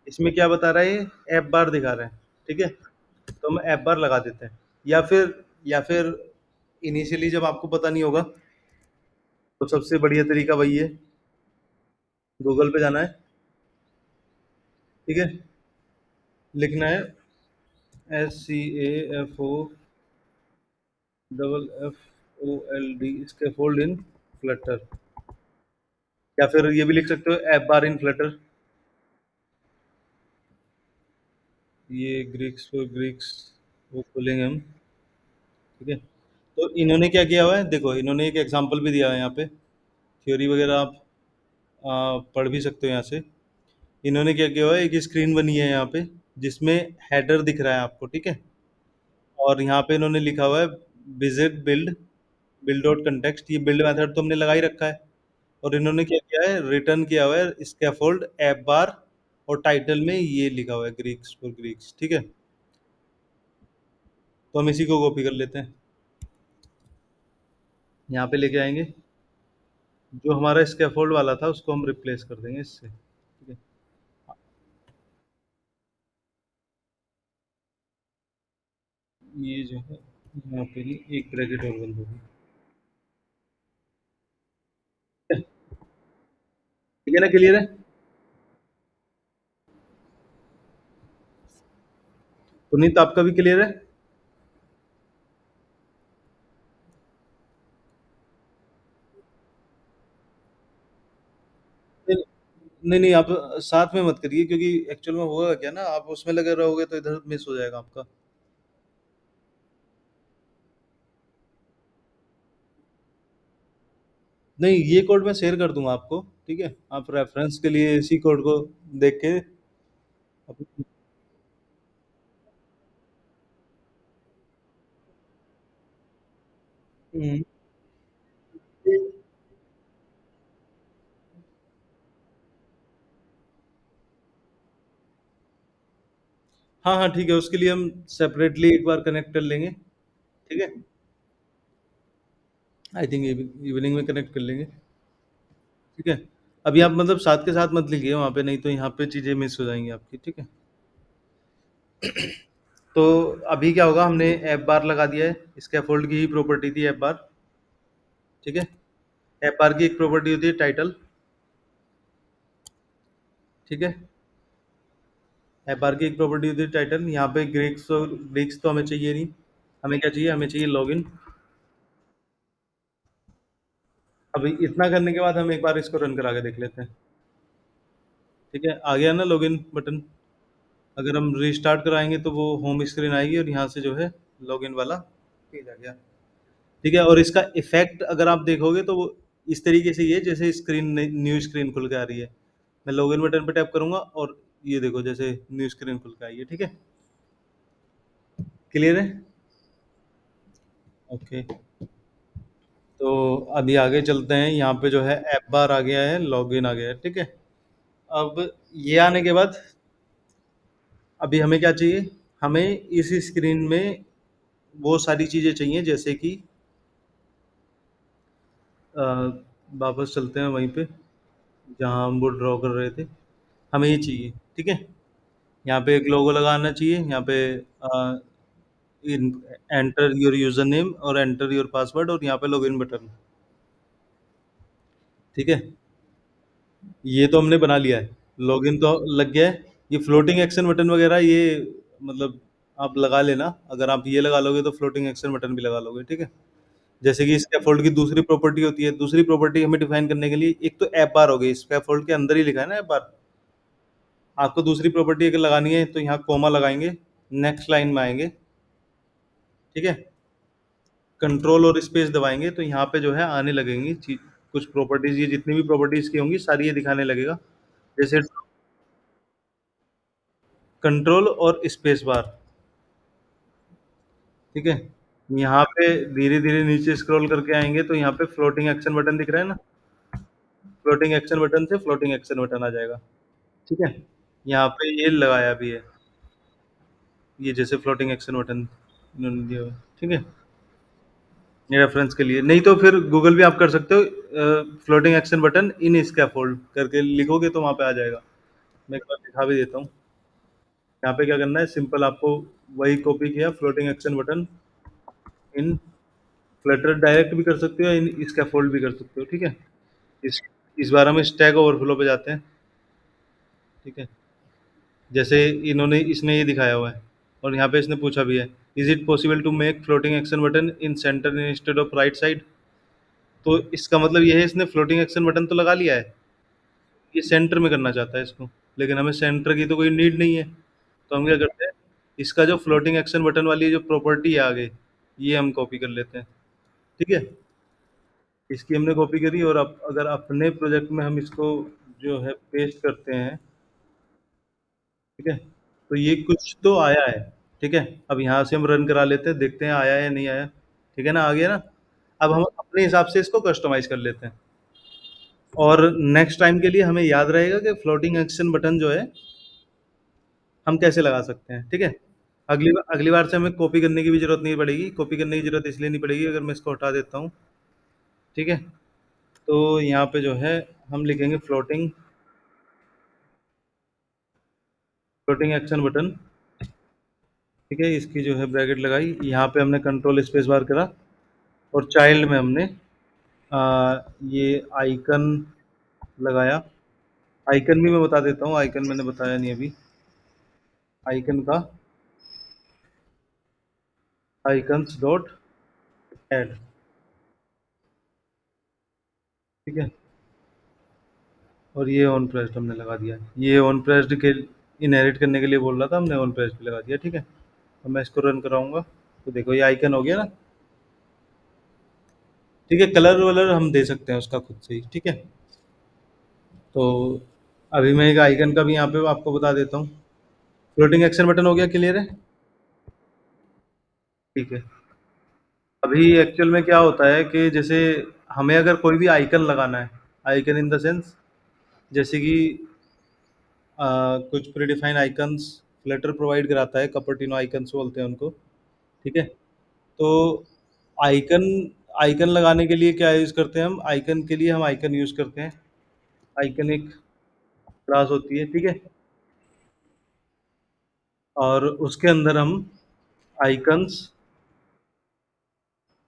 इसमें क्या बता रहा है, ये ऐप बार दिखा रहा है। ठीक है। तो हम ऐप बार लगा देते हैं, या फिर इनिशियली जब आपको पता नहीं होगा तो सबसे बढ़िया तरीका वही है, गूगल पे जाना है। ठीक है। लिखना है SCAFOLD स्कैफोल्ड इन फ्लटर, या फिर ये भी लिख सकते हो ऐप बार इन फ्लटर। ये ग्रीक्स फॉर ग्रीक्स वो खोलेंगे हम। ठीक है, तो इन्होंने क्या किया हुआ है, देखो इन्होंने एक एग्जांपल भी दिया है यहाँ पे, थ्योरी वगैरह आप पढ़ भी सकते हो यहाँ से। इन्होंने क्या किया हुआ है, एक स्क्रीन बनी है यहाँ पे जिसमें हेडर दिख रहा है आपको, ठीक है, और यहाँ पे इन्होंने लिखा हुआ है visit build, build dot context, ये बिल्ड मेथड तो हमने लगा ही रखा है। और इन्होंने क्या किया है, रिटर्न किया हुआ है स्कैफोल्ड ऐप बार, और टाइटल में ये लिखा हुआ है ग्रीक्स फॉर ग्रीक्स, ठीक है। तो हम इसी को कॉपी कर लेते हैं, यहाँ पे लेके आएंगे, जो हमारा स्कैफोल्ड वाला था उसको हम रिप्लेस कर देंगे इससे, ठीक है। ये जो है यहाँ पे ही एक ब्रैकेट और बंद होगी, ठीक है ना, क्लियर है। पुनीत आपका भी क्लियर है। नहीं नहीं नहीं, आप साथ में मत करिए, क्योंकि एक्चुअल में होगा क्या ना, आप उसमें लगे रहोगे तो इधर मिस हो जाएगा आपका। नहीं, ये कोड मैं शेयर कर दूंगा आपको, ठीक है, आप रेफरेंस के लिए इसी कोड को देख के अपनी। हम्म, हाँ हाँ ठीक है, उसके लिए हम सेपरेटली एक बार कनेक्ट कर लेंगे, ठीक है। आई थिंक इवनिंग में कनेक्ट कर लेंगे, ठीक है। अभी आप मतलब साथ के साथ मत लिखिए वहाँ पे, नहीं तो यहाँ पे चीज़ें मिस हो जाएंगी आपकी, ठीक है। तो अभी क्या होगा, हमने ऐप बार लगा दिया है, स्कैफोल्ड की ही प्रॉपर्टी थी ऐप बार, ठीक है। ऐप बार की एक प्रॉपर्टी होती है टाइटल, ठीक है। ऐप बार की एक प्रॉपर्टी होती है टाइटल, यहाँ पे ग्रीक्स तो हमें चाहिए नहीं, हमें क्या चाहिए, हमें चाहिए लॉगिन। अभी इतना करने के बाद हम एक बार इसको रन करा के देख लेते हैं, ठीक है। आ गया ना लॉगिन बटन, अगर हम रीस्टार्ट कराएंगे तो वो होम स्क्रीन आएगी और यहाँ से जो है लॉगिन वाला पेज आ गया, ठीक है। और इसका इफेक्ट अगर आप देखोगे तो वो इस तरीके से ही है, जैसे स्क्रीन न्यू स्क्रीन खुल के आ रही है। मैं लॉगिन बटन पर टैप करूंगा और ये देखो जैसे न्यू स्क्रीन खुल के आई है, ठीक है। क्लियर है, ओके। तो अभी आगे चलते हैं, यहाँ पे जो है ऐप बार आ गया है, लॉगिन आ गया है, ठीक है। अब ये आने के बाद अभी हमें क्या चाहिए, हमें इस स्क्रीन में वो सारी चीज़ें चाहिए, जैसे कि अ, वापस चलते हैं वहीं पे जहाँ हम वो ड्रॉ कर रहे थे, हमें ये चाहिए, ठीक है। यहाँ पे एक लोगो लगाना चाहिए, यहाँ पे इन एंटर योर यूजर नेम और एंटर योर पासवर्ड, और यहाँ पे लॉगिन बटन, ठीक है। ये तो हमने बना लिया है, लॉगिन तो लग गया है। ये फ्लोटिंग एक्शन बटन वगैरह ये मतलब आप लगा लेना, अगर आप ये लगा लोगे तो फ्लोटिंग एक्शन बटन भी लगा लोगे, ठीक है। जैसे कि स्कैफोल्ड की दूसरी प्रॉपर्टी होती है, दूसरी प्रॉपर्टी हमें डिफाइन करने के लिए एक तो ऐप बार हो गई, स्कैफोल्ड के अंदर ही लिखा है ना ऐप बार। आपको दूसरी प्रॉपर्टी अगर लगानी है तो यहाँ कोमा लगाएंगे, नेक्स्ट लाइन में आएंगे, ठीक है। कंट्रोल और स्पेस दबाएंगे तो यहाँ पे जो है आने लगेंगी कुछ प्रॉपर्टीज, ये जितनी भी प्रॉपर्टीज की होंगी सारी ये दिखाने लगेगा, जैसे कंट्रोल और स्पेस बार, ठीक है। यहाँ पे धीरे धीरे नीचे स्क्रॉल करके आएंगे तो यहाँ पे फ्लोटिंग एक्शन बटन दिख रहा है ना, फ्लोटिंग एक्शन बटन से फ्लोटिंग एक्शन बटन आ जाएगा, ठीक है। यहाँ पे ये लगाया भी है, ये जैसे फ्लोटिंग एक्शन बटन इन्होंने दिया हुआ है, ठीक है। ये रेफरेंस के लिए, नहीं तो फिर गूगल भी आप कर सकते हो, फ्लोटिंग एक्शन बटन इन स्कैफोल्ड करके लिखोगे तो वहाँ पे आ जाएगा। मैं एक बार दिखा भी देता हूँ, यहाँ पे क्या करना है, सिंपल आपको वही कॉपी किया, फ्लोटिंग एक्शन बटन इन फ्लटर डायरेक्ट भी कर सकते हो, इन स्कैफोल्ड भी कर सकते हो, ठीक है। इस इस बार हम स्टैक ओवरफ्लो पे जाते हैं, ठीक है। जैसे इन्होंने इसमें ये दिखाया हुआ है, और यहाँ पे इसने पूछा भी है, is it possible to make floating action button in centre instead of right side. तो इसका मतलब ये है, इसने फ्लोटिंग एक्शन बटन तो लगा लिया है, ये सेंटर में करना चाहता है इसको, लेकिन हमें सेंटर की तो कोई नीड नहीं है। तो हम क्या करते हैं, इसका जो फ्लोटिंग एक्शन बटन वाली जो प्रॉपर्टी है आगे, ये हम कॉपी कर लेते हैं। ठीक है, इसकी हमने कॉपी करी, और अब अगर अपने प्रोजेक्ट में हम इसको जो है पेस्ट करते हैं, ठीक है, तो ये कुछ तो आया है। ठीक है, अब यहाँ से हम रन करा लेते हैं, देखते हैं आया या नहीं आया। ठीक है ना, आ गया ना। अब हम अपने हिसाब से इसको कस्टमाइज कर लेते हैं, और नेक्स्ट टाइम के लिए हमें याद रहेगा कि फ्लोटिंग एक्शन बटन जो है हम कैसे लगा सकते हैं। ठीक है, अगली बार से हमें कॉपी करने की भी जरूरत नहीं पड़ेगी। कॉपी करने की जरूरत इसलिए नहीं पड़ेगी, अगर मैं इसको हटा देता हूँ, ठीक है, तो यहाँ पे जो है हम लिखेंगे फ्लोटिंग फ्लोटिंग एक्शन बटन। ठीक है, इसकी जो है ब्रैकेट लगाई, यहाँ पे हमने कंट्रोल स्पेस बार करा, और चाइल्ड में हमने ये आइकन लगाया। आइकन भी मैं बता देता हूँ, आइकन मैंने बताया नहीं अभी। आइकन का आइकन्स डॉट ऐड। ठीक है, और ये ऑन प्रेस्ड हमने लगा दिया। ये ऑन प्रेस्ड के इनहेरिट करने के लिए बोल रहा था, हमने ऑन प्रेस्ड पे लगा दिया। ठीक है, अब मैं इसको रन कराऊंगा, तो देखो ये आइकन हो गया ना। ठीक है, कलर वलर हम दे सकते हैं उसका खुद से ही। ठीक है, तो अभी मैं एक आइकन का भी यहाँ पे आपको बता देता हूँ। फ्लोटिंग एक्शन बटन हो गया, क्लियर है। ठीक है, अभी एक्चुअल में क्या होता है कि जैसे हमें अगर कोई भी आइकन लगाना है, आइकन इन द सेंस, जैसे कि कुछ प्रीडिफाइन आइकन्स फ्लटर प्रोवाइड कराता है, कपर्टिनो आइकन्स बोलते हैं उनको। ठीक है, तो आइकन आइकन लगाने के लिए क्या यूज़ करते हैं हम, आइकन के लिए हम आइकन यूज़ करते हैं। आइकन एक क्लास होती है, ठीक है, और उसके अंदर हम आइकन्स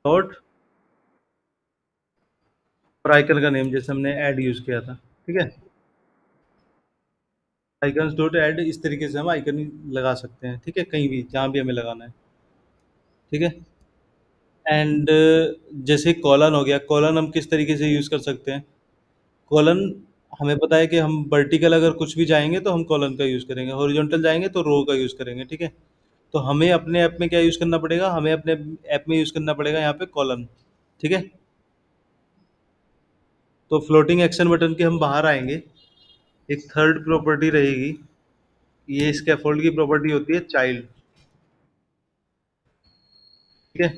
डॉट, और आइकन का नेम जैसे हमने ऐड यूज़ किया था। ठीक है, आइकन्स डॉट ऐड, इस तरीके से हम आइकन लगा सकते हैं। ठीक है, कहीं भी जहाँ भी हमें लगाना है। ठीक है, एंड जैसे कॉलन हो गया, कॉलन हम किस तरीके से यूज़ कर सकते हैं। कॉलन, हमें पता है कि हम वर्टिकल अगर कुछ भी जाएंगे तो हम कॉलन का यूज़ करेंगे, हॉरिजॉन्टल जाएंगे तो रो का यूज़ करेंगे। ठीक है, तो हमें अपने ऐप में क्या यूज़ करना पड़ेगा, हमें अपने ऐप में यूज़ करना पड़ेगा यहाँ पे कॉलन। ठीक है, तो फ्लोटिंग एक्शन बटन के हम बाहर आएंगे, एक थर्ड प्रॉपर्टी रहेगी, ये स्कैफोल्ड की प्रॉपर्टी होती है चाइल्ड। ठीक है,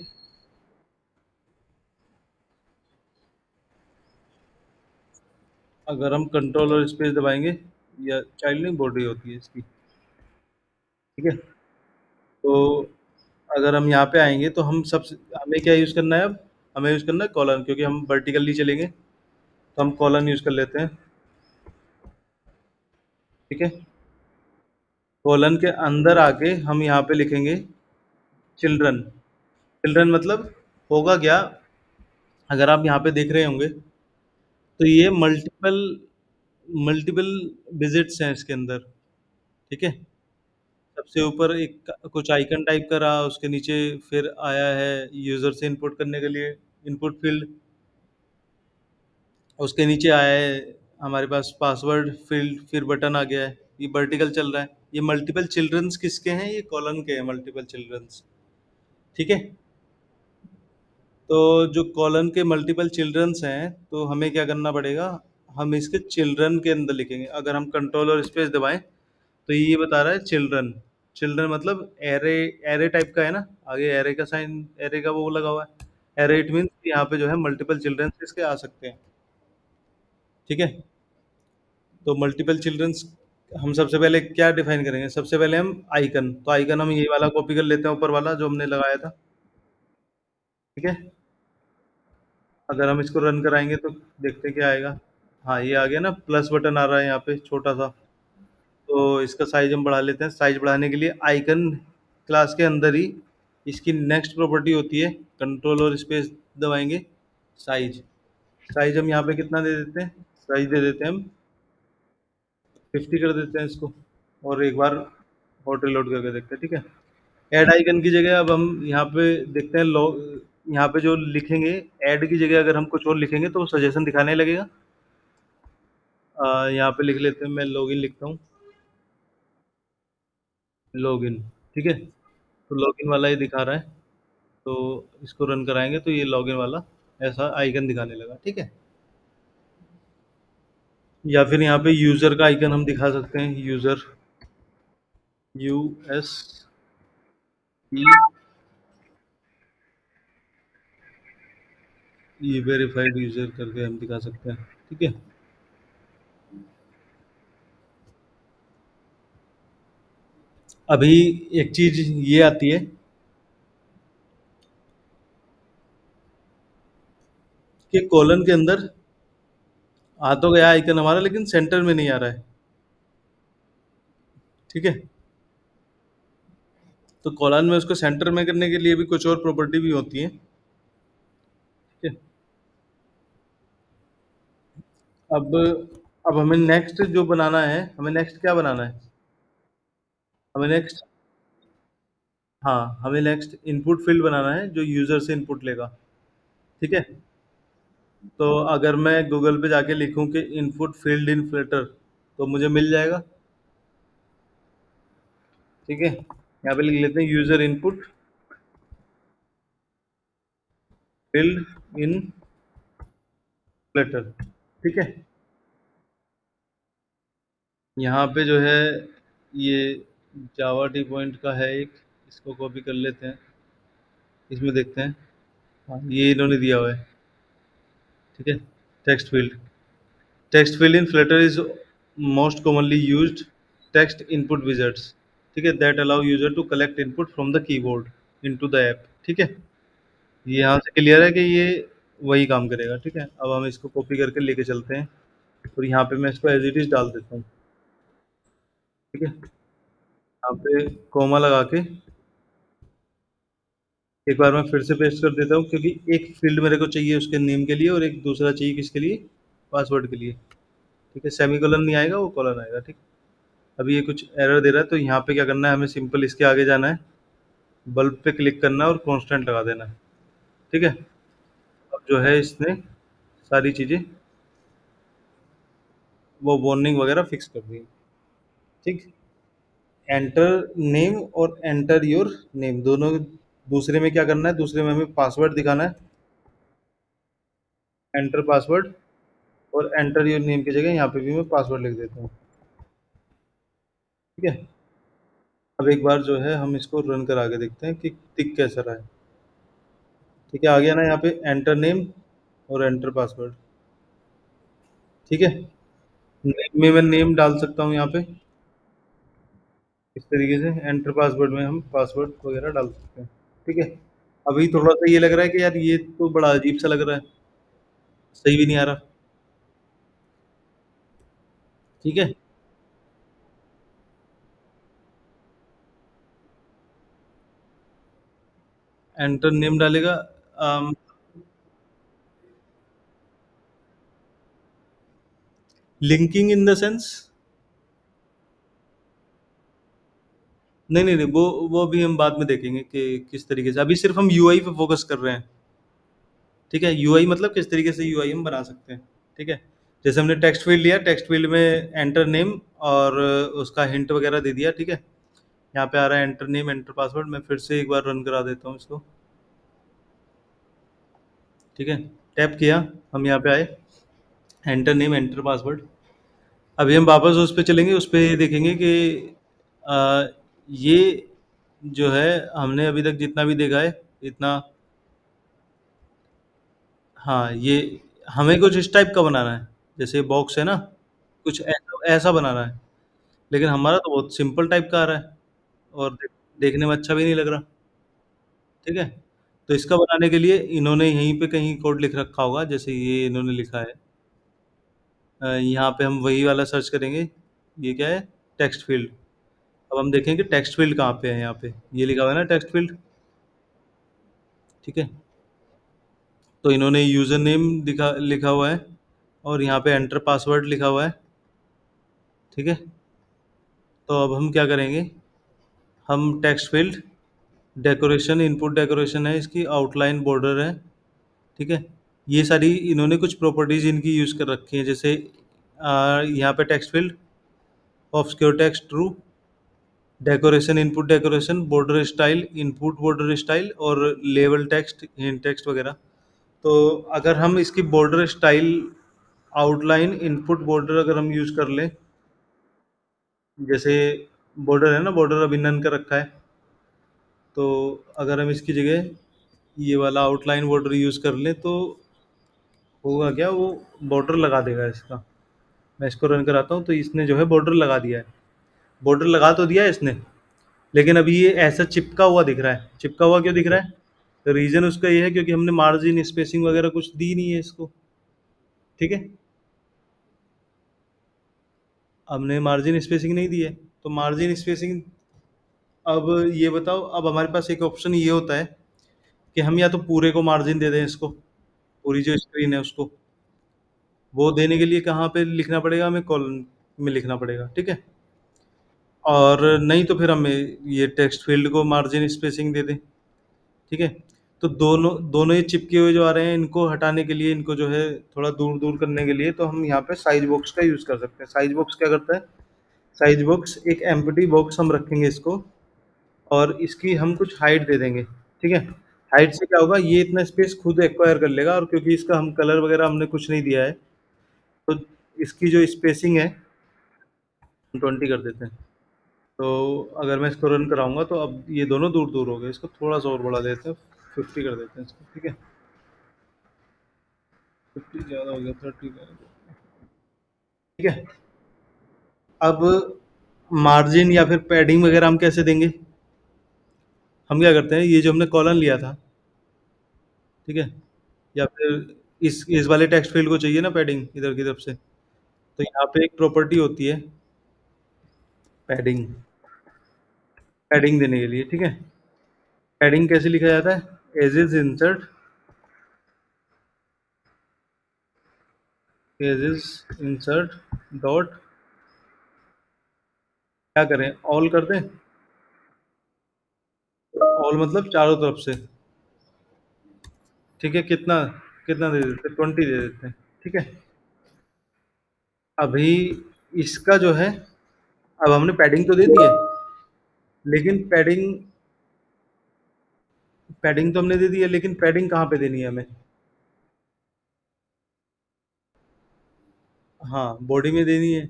अगर हम कंट्रोल और स्पेस दबाएंगे, या चाइल्ड नहीं बॉडी होती है इसकी। ठीक है, तो अगर हम यहाँ पे आएंगे तो हम सब, हमें क्या यूज़ करना है अब, हमें यूज़ करना है कॉलन, क्योंकि हम वर्टिकली चलेंगे, तो हम कॉलन यूज़ कर लेते हैं। ठीक है, कॉलन के अंदर आके हम यहाँ पे लिखेंगे चिल्ड्रन। चिल्ड्रन मतलब होगा क्या, अगर आप यहाँ पे देख रहे होंगे, तो ये मल्टीपल मल्टीपल विजिट्स हैं इसके अंदर। ठीक है, सबसे ऊपर एक कुछ आइकन टाइप का रहा, उसके नीचे फिर आया है यूजर से इनपुट करने के लिए इनपुट फील्ड, उसके नीचे आया है हमारे पास पासवर्ड फील्ड, फिर बटन आ गया है। ये वर्टिकल चल रहा है। ये मल्टीपल चिल्ड्रंस किसके हैं, ये कॉलन के हैं मल्टीपल चिल्ड्रंस। ठीक है, तो जो कॉलन के मल्टीपल चिल्ड्रंस हैं, तो हमें क्या करना पड़ेगा, हम इसके चिल्ड्रन के अंदर लिखेंगे। अगर हम कंट्रोल और स्पेस दबाएं, तो ये बता रहा है चिल्ड्रन। चिल्ड्रन मतलब एरे, एरे टाइप का है ना, आगे एरे का साइन, एरे का वो लगा हुआ है। एरे इट मीन्स यहाँ पे जो है मल्टीपल चिल्ड्रन इसके आ सकते हैं। ठीक है, तो मल्टीपल चिल्ड्रंस हम सबसे पहले क्या डिफाइन करेंगे, सबसे पहले हम आइकन, तो आइकन हम ये वाला कॉपी कर लेते हैं, ऊपर वाला जो हमने लगाया था। ठीक है, अगर हम इसको रन कराएंगे तो देखते हैं क्या आएगा। हाँ, ये आ गया ना, प्लस बटन आ रहा है यहाँ पे छोटा सा। तो इसका साइज हम बढ़ा लेते हैं। साइज बढ़ाने के लिए आइकन क्लास के अंदर ही इसकी नेक्स्ट प्रॉपर्टी होती है, कंट्रोल और स्पेस दबाएंगे, साइज। साइज हम यहाँ पे कितना दे देते हैं, साइज दे देते हैं हम 50 कर देते हैं इसको, और एक बार और रिलोड करके देखते हैं। ठीक है, ऐड आइकन की जगह अब हम यहाँ पे देखते हैं लॉग, यहाँ पे जो लिखेंगे ऐड की जगह अगर हम कुछ और लिखेंगे तो वो सजेशन दिखाने लगेगा। यहाँ पे लिख लेते हैं, मैं लॉगिन लिखता हूँ, लॉगिन। ठीक है, तो लॉगिन वाला ही दिखा रहा है, तो इसको रन कराएंगे तो ये लॉगिन वाला ऐसा आइकन दिखाने लगा। ठीक है, या फिर यहाँ पे यूजर का आइकन हम दिखा सकते हैं, user, U S E, e verified user करके हम दिखा सकते हैं। ठीक है, अभी एक चीज ये आती है कि कॉलन के अंदर आ तो गया आइकन हमारा, लेकिन सेंटर में नहीं आ रहा है। ठीक है, तो कॉलन में उसको सेंटर में करने के लिए भी कुछ और प्रॉपर्टी भी होती है। ठीक है, अब अब हमें नेक्स्ट जो बनाना है, हमें नेक्स्ट क्या बनाना है, हमें नेक्स्ट, हाँ हमें नेक्स्ट इनपुट फील्ड बनाना है जो यूजर से इनपुट लेगा। ठीक है, तो अगर मैं गूगल पे जाके लिखूं कि इनपुट फील्ड इन फ्लटर तो मुझे मिल जाएगा। ठीक है, यहाँ पे लिख लेते हैं user input field in Flutter. ठीक है, यहाँ पे जो है ये जावा टी पॉइंट का है एक, इसको कॉपी कर लेते हैं, इसमें देखते हैं। हाँ, ये इन्होंने दिया हुआ है। ठीक है, text field in Flutter is most commonly used text input widgets. ठीक है, that allow user to collect input from the keyboard into the app. ठीक है, ये यहाँ से क्लियर है कि ये वही काम करेगा। ठीक है, अब हम इसको कॉपी करके लेके चलते हैं और यहाँ पे मैं इसको एज इट इज डाल देता हूँ। ठीक है, यहाँ पे कोमा लगा के एक बार मैं फिर से पेस्ट कर देता हूँ, क्योंकि एक फील्ड मेरे को चाहिए उसके नेम के लिए और एक दूसरा चाहिए किसके लिए, पासवर्ड के लिए। ठीक है, सेमी कॉलन नहीं आएगा, वो कॉलन आएगा। ठीक, अभी ये कुछ एरर दे रहा है, तो यहाँ पे क्या करना है, हमें सिंपल इसके आगे जाना है, बल्ब पे क्लिक करना है और कांस्टेंट लगा देना है। ठीक है, अब जो है इसने सारी चीज़ें वो वार्निंग वगैरह फिक्स कर दी। ठीक, एंटर नेम और एंटर योर नेम दोनों, दूसरे में क्या करना है, दूसरे में हमें पासवर्ड दिखाना है, एंटर पासवर्ड, और एंटर योर नेम की जगह यहाँ पे भी मैं पासवर्ड लिख देता हूँ। ठीक है, अब एक बार जो है हम इसको रन करा के देखते हैं कि टिक कैसा रहा है। ठीक है, आ गया ना यहाँ पे एंटर नेम और एंटर पासवर्ड। ठीक है, नेम में मैं नेम डाल सकता हूँ यहाँ पे इस तरीके से, एंटर पासवर्ड में हम पासवर्ड वगैरह डाल सकते हैं। ठीक है, अभी थोड़ा सा ये लग रहा है कि यार ये तो बड़ा अजीब सा लग रहा है, सही भी नहीं आ रहा। ठीक है, एंटर नेम डालेगा, लिंकिंग इन द सेंस, नहीं नहीं नहीं, वो भी हम बाद में देखेंगे कि किस तरीके से, अभी सिर्फ हम यूआई पे फोकस कर रहे हैं। ठीक है, यूआई मतलब किस तरीके से यूआई हम बना सकते हैं। ठीक है, जैसे हमने टेक्स्ट फील्ड लिया, टेक्स्ट फील्ड में एंटर नेम और उसका हिंट वगैरह दे दिया। ठीक है, यहाँ पे आ रहा है एंटर नेम एंटर पासवर्ड, मैं फिर से एक बार रन करा देता हूँ इसको। ठीक है, टैप किया, हम यहाँ पे आए, एंटर नेम एंटर पासवर्ड। अभी हम वापस उस पे चलेंगे, उस पे देखेंगे कि आ, ये जो है हमने अभी तक जितना भी देखा है इतना, हाँ ये हमें कुछ इस टाइप का बनाना है, जैसे बॉक्स है ना, कुछ ऐसा ऐसा बनाना है, लेकिन हमारा तो बहुत सिंपल टाइप का आ रहा है और देखने में अच्छा भी नहीं लग रहा। ठीक है, तो इसका बनाने के लिए इन्होंने यहीं पे कहीं कोड लिख रखा होगा, जैसे ये इन्होंने लिखा है, यहाँ पे हम वही वाला सर्च करेंगे, ये क्या है, टेक्स्ट फील्ड। अब हम देखेंगे टेक्स्ट फील्ड कहाँ पे है, यहाँ पे ये लिखा हुआ है ना टेक्स्ट फील्ड। ठीक है, तो इन्होंने यूजर नेम लिखा लिखा हुआ है और यहाँ पे एंटर पासवर्ड लिखा हुआ है। ठीक है, तो अब हम क्या करेंगे, हम text field decoration, input decoration है इसकी, आउटलाइन बॉर्डर है, ठीक है? ये सारी इन्होंने कुछ प्रॉपर्टीज़ इनकी यूज़ कर रखी हैं, जैसे यहाँ पे text field, obscure text true, decoration, input decoration, border style, input border style और लेवल टेक्स्ट, हिंट टेक्स्ट वगैरह। तो अगर हम इसकी border style, outline, input border अगर हम यूज़ कर लें, जैसे बॉर्डर है ना, बॉर्डर अभी नन का रखा है, तो अगर हम इसकी जगह ये वाला आउटलाइन बॉर्डर यूज़ कर लें तो होगा क्या, वो बॉर्डर लगा देगा इसका। मैं इसको रन कराता हूँ, तो इसने जो है बॉर्डर लगा दिया है। बॉर्डर लगा तो दिया है इसने, लेकिन अभी ये ऐसा चिपका हुआ दिख रहा है। चिपका हुआ क्यों दिख रहा है? तो रीज़न उसका ये है क्योंकि हमने मार्जिन, स्पेसिंग वगैरह कुछ दी नहीं है इसको, ठीक है? हमने मार्जिन स्पेसिंग नहीं दी है, तो मार्जिन स्पेसिंग, अब ये बताओ, अब हमारे पास एक ऑप्शन ये होता है कि हम या तो पूरे को मार्जिन दे दें इसको, पूरी जो स्क्रीन है उसको। वो देने के लिए कहाँ पे लिखना पड़ेगा हमें? कॉलम में लिखना पड़ेगा, ठीक है? और नहीं तो फिर हमें ये टेक्स्ट फील्ड को मार्जिन स्पेसिंग दे दें, ठीक है? तो दोनों दोनों ही चिपके हुए जो आ रहे हैं, इनको हटाने के लिए, इनको जो है थोड़ा दूर दूर करने के लिए, तो हम यहाँ पे साइज बॉक्स का यूज़ कर सकते हैं। साइज बॉक्स क्या करता है? साइज बॉक्स एक एम्प्टी बॉक्स हम रखेंगे इसको, और इसकी हम कुछ हाइट दे देंगे, ठीक है? हाइट से क्या होगा, ये इतना स्पेस खुद एक्वायर कर लेगा, और क्योंकि इसका हम कलर वगैरह हमने कुछ नहीं दिया है, तो इसकी जो स्पेसिंग है 20 कर देते हैं। तो अगर मैं इसको रन कराऊंगा तो अब ये दोनों दूर दूर हो गए, इसको थोड़ा सा और बढ़ा देते हैं, 50 कर देते हैं इसको, ठीक है? 50 ज़्यादा हो गया, 30 कर देते हैं, ठीक है? अब मार्जिन या फिर पैडिंग वगैरह हम कैसे देंगे? हम क्या करते हैं, ये जो हमने कॉलन लिया था, ठीक है, या फिर इस वाले टेक्स्ट फील्ड को चाहिए ना पैडिंग इधर की तरफ से, तो यहाँ पे एक प्रॉपर्टी होती है पैडिंग, पैडिंग देने के लिए, ठीक है? पैडिंग कैसे लिखा जाता है? Edge is insert, edge is insert dot, क्या करें, ऑल कर दें? ऑल मतलब चारों तरफ से, ठीक है? कितना कितना दे देते हैं? 20 दे देते हैं, ठीक है? अभी इसका जो है, अब हमने पैडिंग तो दे दी है, लेकिन पैडिंग, पैडिंग तो हमने दे दी है, लेकिन पैडिंग कहाँ पे देनी है हमें? हाँ, बॉडी में देनी है,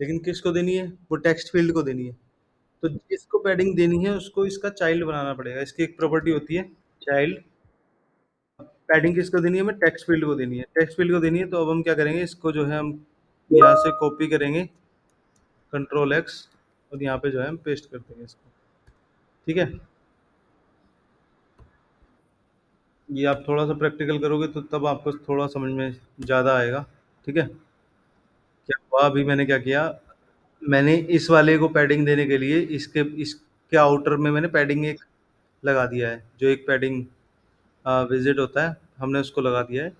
लेकिन किसको देनी है? वो टेक्स्ट फील्ड को देनी है। तो जिसको पैडिंग देनी है उसको इसका चाइल्ड बनाना पड़ेगा। इसकी एक प्रॉपर्टी होती है चाइल्ड। पैडिंग किसको देनी है? हमें टेक्स्ट फील्ड को देनी है, टेक्स्ट फील्ड को देनी है। तो अब हम क्या करेंगे, इसको जो है हम यहाँ से कॉपी करेंगे, कंट्रोल एक्स, और यहाँ पे जो है हम पेस्ट कर देंगे इसको, ठीक है? ये आप थोड़ा सा प्रैक्टिकल करोगे तो तब आपको थोड़ा समझ में ज़्यादा आएगा, ठीक है? क्या हुआ, अभी मैंने क्या किया, मैंने इस वाले को पैडिंग देने के लिए इसके आउटर में मैंने पैडिंग एक लगा दिया है, जो एक पैडिंग विजिट होता है, हमने उसको लगा दिया है।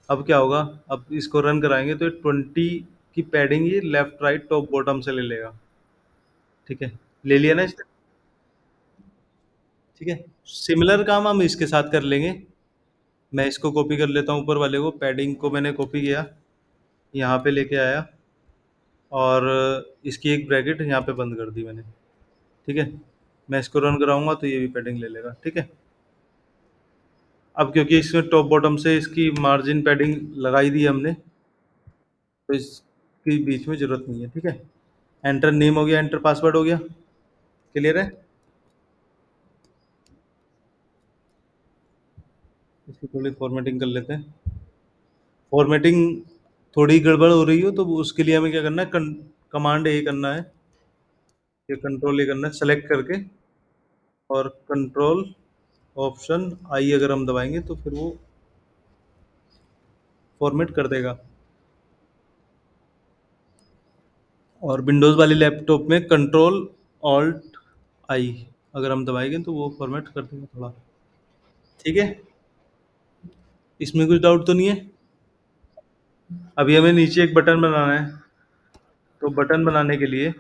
अब क्या होगा, अब इसको रन कराएंगे तो 20 की पैडिंग ये लेफ्ट राइट टॉप बॉटम से ले लेगा, ठीक है? ले लिया ना इसने, ठीक है? सिमिलर काम हम इसके साथ कर लेंगे। मैं इसको कॉपी कर लेता हूँ, ऊपर वाले को, पैडिंग को मैंने कॉपी किया, यहाँ पे लेके आया, और इसकी एक ब्रैकेट यहाँ पे बंद कर दी मैंने, ठीक है? मैं इसको रन कराऊंगा तो ये भी पैडिंग ले लेगा, ठीक है? अब क्योंकि इसमें टॉप बॉटम से इसकी मार्जिन पैडिंग लगाई दी है हमने, तो इसकी बीच में जरूरत नहीं है, ठीक है? एंटर नेम हो गया, एंटर पासवर्ड हो गया, क्लियर है? इसकी थोड़ी फॉर्मेटिंग कर लेते हैं। फॉर्मेटिंग थोड़ी गड़बड़ हो रही हो तो उसके लिए हमें क्या करना है, कमांड ए करना है, ये कंट्रोल ए करना है सेलेक्ट करके, और कंट्रोल ऑप्शन आई अगर हम दबाएंगे तो फिर वो फॉर्मेट कर देगा। और विंडोज़ वाले लैपटॉप में कंट्रोल ऑल्ट आई अगर हम दबाएंगे तो वो फॉर्मेट कर देगा थोड़ा, ठीक है? इसमें कुछ डाउट तो नहीं है? अभी हमें नीचे एक बटन बनाना है, तो बटन बनाने के लिए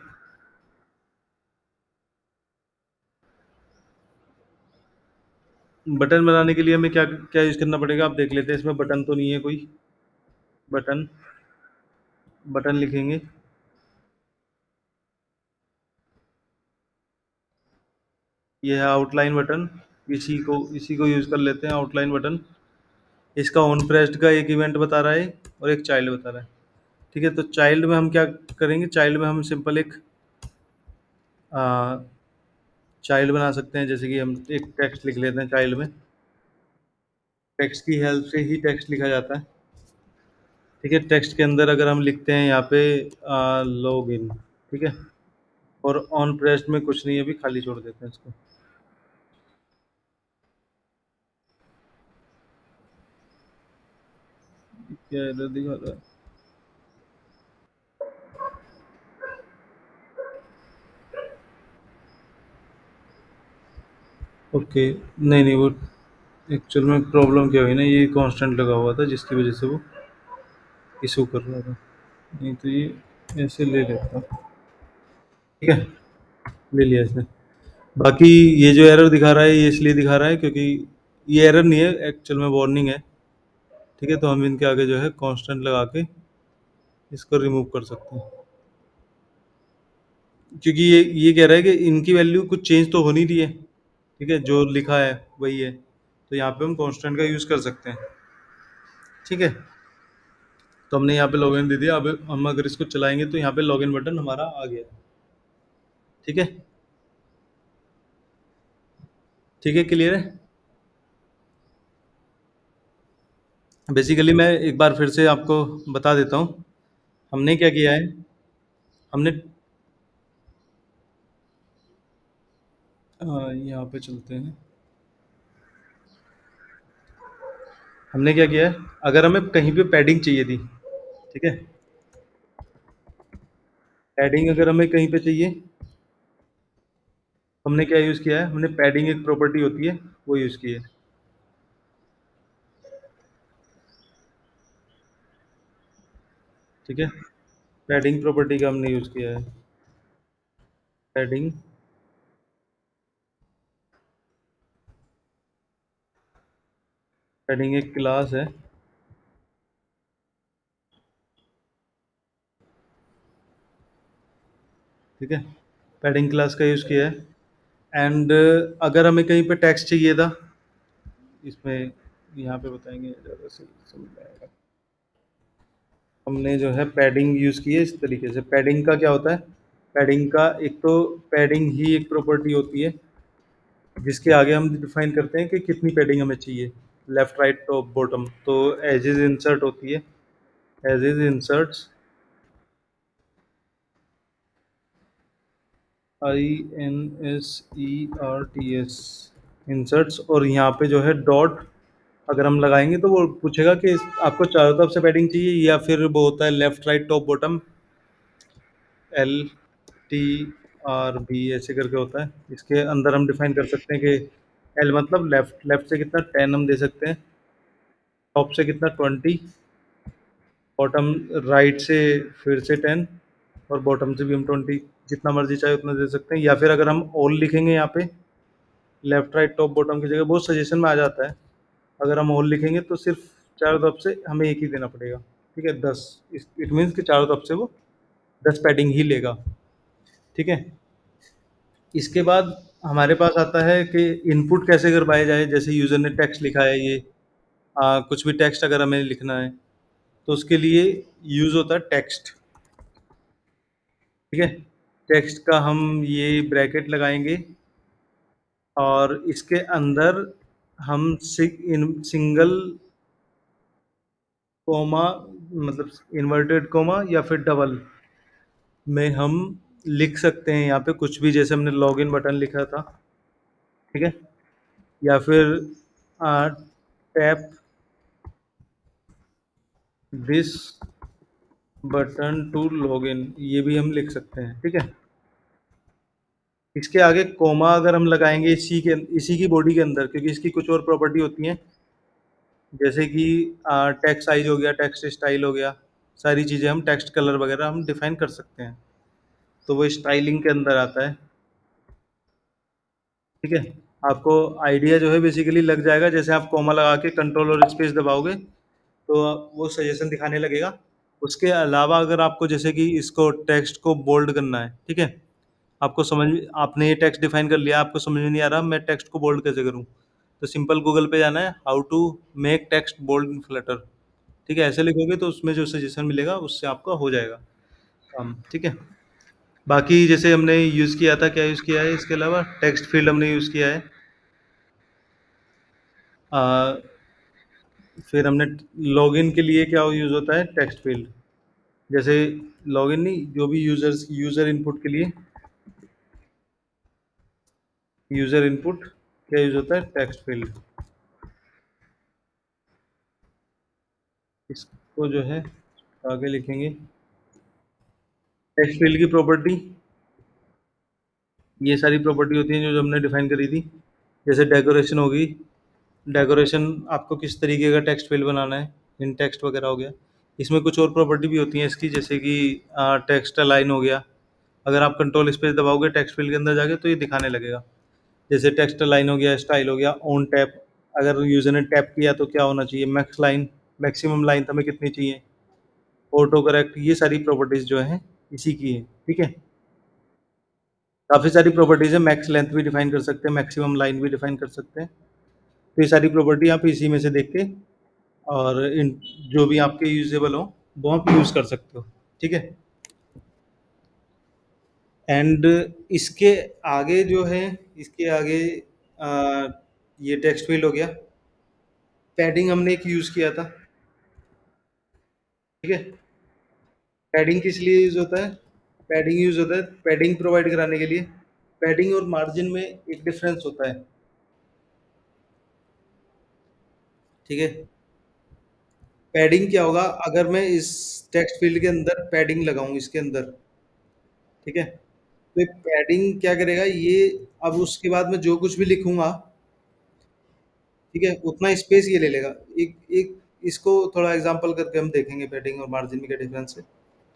बटन बनाने के लिए हमें क्या क्या यूज़ करना पड़ेगा, आप देख लेते हैं। इसमें बटन तो नहीं है कोई। बटन, बटन लिखेंगे। ये है आउटलाइन बटन। इसी को यूज़ कर लेते हैं, आउटलाइन बटन। इसका ऑन प्रेस्ड का एक इवेंट बता रहा है और एक चाइल्ड बता रहा है। ठीक है, तो चाइल्ड में हम क्या करेंगे, चाइल्ड में हम सिंपल एक चाइल्ड बना सकते हैं। जैसे कि हम एक टेक्स्ट लिख लेते हैं चाइल्ड में। टेक्स्ट की हेल्प से ही टेक्स्ट लिखा जाता है। ठीक है, टेक्स्ट के अंदर अगर हम लिखते हैं यहाँ पे लॉग इन, ठीक है, और ऑन प्रेस्ड में कुछ नहीं, अभी खाली छोड़ देते हैं इसको। क्या एरर दिखा रहा है? ओके, नहीं नहीं, वो एक्चुअल में प्रॉब्लम क्या हुई ना, ये कांस्टेंट लगा हुआ था जिसकी वजह से वो इशू कर रहा था। नहीं तो ये ऐसे ले लेता। ठीक है, ले लिया इसने। बाकी ये जो एरर दिखा रहा है, ये इसलिए दिखा रहा है क्योंकि ये एरर नहीं है, एक्चुअल में वार्निंग है। ठीक है, तो हम इनके आगे जो है कांस्टेंट लगा के इसको रिमूव कर सकते हैं। क्योंकि ये कह रहा है कि इनकी वैल्यू कुछ चेंज तो हो नहीं रही है। ठीक है, जो लिखा है वही है, तो यहाँ पे हम कांस्टेंट का यूज़ कर सकते हैं। ठीक है, तो हमने यहाँ पे लॉगिन दे दिया। अब हम अगर इसको चलाएंगे तो यहाँ पे लॉगिन बटन हमारा आ गया। ठीक है, ठीक है, क्लियर है। बेसिकली मैं एक बार फिर से आपको बता देता हूँ हमने क्या किया है। हमने यहाँ पे चलते हैं। हमने क्या किया है, अगर हमें कहीं पे पैडिंग चाहिए थी, ठीक है, पैडिंग अगर हमें कहीं पे चाहिए, हमने क्या यूज़ किया है, हमने पैडिंग एक प्रॉपर्टी होती है वो यूज़ की है। ठीक है, पैडिंग प्रॉपर्टी का हमने यूज़ किया है। पैडिंग, पैडिंग एक क्लास है। ठीक है, पैडिंग क्लास का यूज़ किया है। एंड अगर हमें कहीं पे टेक्स्ट चाहिए था, इसमें यहाँ पे बताएंगे ज़्यादा सही समझ में आएगा। हमने जो है पैडिंग यूज़ की है इस तरीके से। पैडिंग का क्या होता है, पैडिंग का एक तो पैडिंग ही एक प्रॉपर्टी होती है जिसके आगे हम डिफाइन करते हैं कि कितनी पैडिंग हमें चाहिए, लेफ्ट राइट टॉप बॉटम। तो एज इज इंसर्ट होती है, edge is inserts, INSERTS, inserts. और यहाँ पे जो है डॉट अगर हम लगाएंगे तो वो पूछेगा कि आपको चारों तरफ से पैडिंग चाहिए या फिर वो होता है left right top bottom, LTRB ऐसे करके होता है। इसके अंदर हम डिफाइन कर सकते हैं कि एल मतलब लेफ्ट, लेफ्ट से कितना 10 हम दे सकते हैं, टॉप से कितना 20, बॉटम राइट से फिर से 10, और बॉटम से भी हम 20, जितना मर्जी चाहे उतना दे सकते हैं। या फिर अगर हम ऑल लिखेंगे यहाँ पे लेफ्ट राइट टॉप बॉटम की जगह, बहुत सजेशन में आ जाता है, अगर हम ऑल लिखेंगे तो सिर्फ चारों तरफ से हमें एक ही देना पड़ेगा। ठीक है, 10, इट मीन्स कि चारों तरफ से वो 10 पैडिंग ही लेगा। ठीक है, इसके बाद हमारे पास आता है कि इनपुट कैसे करवाया जाए। जैसे यूज़र ने टेक्स्ट लिखा है, ये कुछ भी टेक्स्ट अगर हमें लिखना है तो उसके लिए यूज़ होता है टेक्स्ट। ठीक है, टेक्स्ट का हम ये ब्रैकेट लगाएंगे और इसके अंदर हम सिंगल कोमा, मतलब इन्वर्टेड कोमा या फिर डबल में हम लिख सकते हैं यहाँ पे कुछ भी, जैसे हमने लॉगिन बटन लिखा था। ठीक है, या फिर tap this button to login, ये भी हम लिख सकते हैं। ठीक है, इसके आगे कोमा अगर हम लगाएंगे इसी की बॉडी के अंदर, क्योंकि इसकी कुछ और प्रॉपर्टी होती हैं, जैसे कि टेक्स्ट साइज हो गया, टेक्स्ट स्टाइल हो गया, सारी चीज़ें हम टेक्स्ट कलर वगैरह हम डिफाइन कर सकते हैं, तो वो स्टाइलिंग के अंदर आता है। ठीक है, आपको आइडिया जो है बेसिकली लग जाएगा। जैसे आप कॉमा लगा के कंट्रोल और स्पेस दबाओगे तो वो सजेशन दिखाने लगेगा। उसके अलावा अगर आपको जैसे कि इसको टेक्स्ट को बोल्ड करना है, ठीक है? आपको समझ आपने ये टेक्स्ट डिफाइन कर लिया, आपको समझ में नहीं आ रहा मैं टेक्स्ट को बोल्ड कैसे करूँ? तो सिंपल गूगल पे जाना है, how to make text bold in Flutter, ठीक है? ऐसे लिखोगे तो उसमें जो सजेशन मिलेगा उससे आपका हो जाएगा काम, ठीक है? बाकी जैसे हमने यूज़ किया था, क्या यूज़ किया है इसके अलावा? टेक्स्ट फील्ड हमने यूज़ किया है। अ, फिर हमने लॉगिन के लिए क्या यूज़ होता है? Text field. जैसे लॉगिन नहीं, जो भी यूज़र इनपुट के लिए यूज़र इनपुट क्या यूज़ होता है? Text field. इसको जो है आगे लिखेंगे। टेक्स्ट फील्ड की प्रॉपर्टी, ये सारी प्रॉपर्टी होती हैं जो हमने डिफाइन करी थी। जैसे डेकोरेशन होगी, डेकोरेशन आपको किस तरीके का टेक्स्ट फील्ड बनाना है, इन टेक्स्ट वगैरह हो गया। इसमें कुछ और प्रॉपर्टी भी होती हैं इसकी, जैसे कि टेक्स्ट अलाइन हो गया। अगर आप कंट्रोल स्पेस दबाओगे टेक्स्ट फील्ड के अंदर जाके तो ये दिखाने लगेगा। जैसे टेक्स्ट अलाइन हो गया, स्टाइल हो गया, ऑन टैप, अगर यूजर ने टैप किया तो क्या होना चाहिए, मैक्स लाइन, मैक्सिमम लाइन हमें कितनी चाहिए, ऑटो करेक्ट, ये सारी प्रॉपर्टीज जो है इसी की है, ठीक है? काफ़ी सारी प्रॉपर्टीज़ है, मैक्स लेंथ भी डिफाइन कर सकते हैं, मैक्सिमम लाइन भी डिफाइन कर सकते हैं। तो ये सारी प्रॉपर्टी आप इसी में से देख के और इन जो भी आपके यूजेबल हो वो आप यूज़ कर सकते हो, ठीक है? एंड इसके आगे जो है, इसके आगे आ, ये टेक्स्ट फील्ड हो गया। पैडिंग हमने एक यूज़ किया था, ठीक है? पैडिंग किस लिए यूज़ होता है? पैडिंग यूज़ होता है पैडिंग प्रोवाइड कराने के लिए। पैडिंग और मार्जिन में एक डिफरेंस होता है, ठीक है? पैडिंग क्या होगा, अगर मैं इस टेक्स्ट फील्ड के अंदर पैडिंग लगाऊं इसके अंदर, ठीक है? तो पैडिंग क्या करेगा ये, अब उसके बाद में जो कुछ भी लिखूंगा, ठीक है, उतना स्पेस ये ले लेगा। एक एक इसको थोड़ा एग्जांपल करके हम देखेंगे पैडिंग और मार्जिन में क्या डिफरेंस है,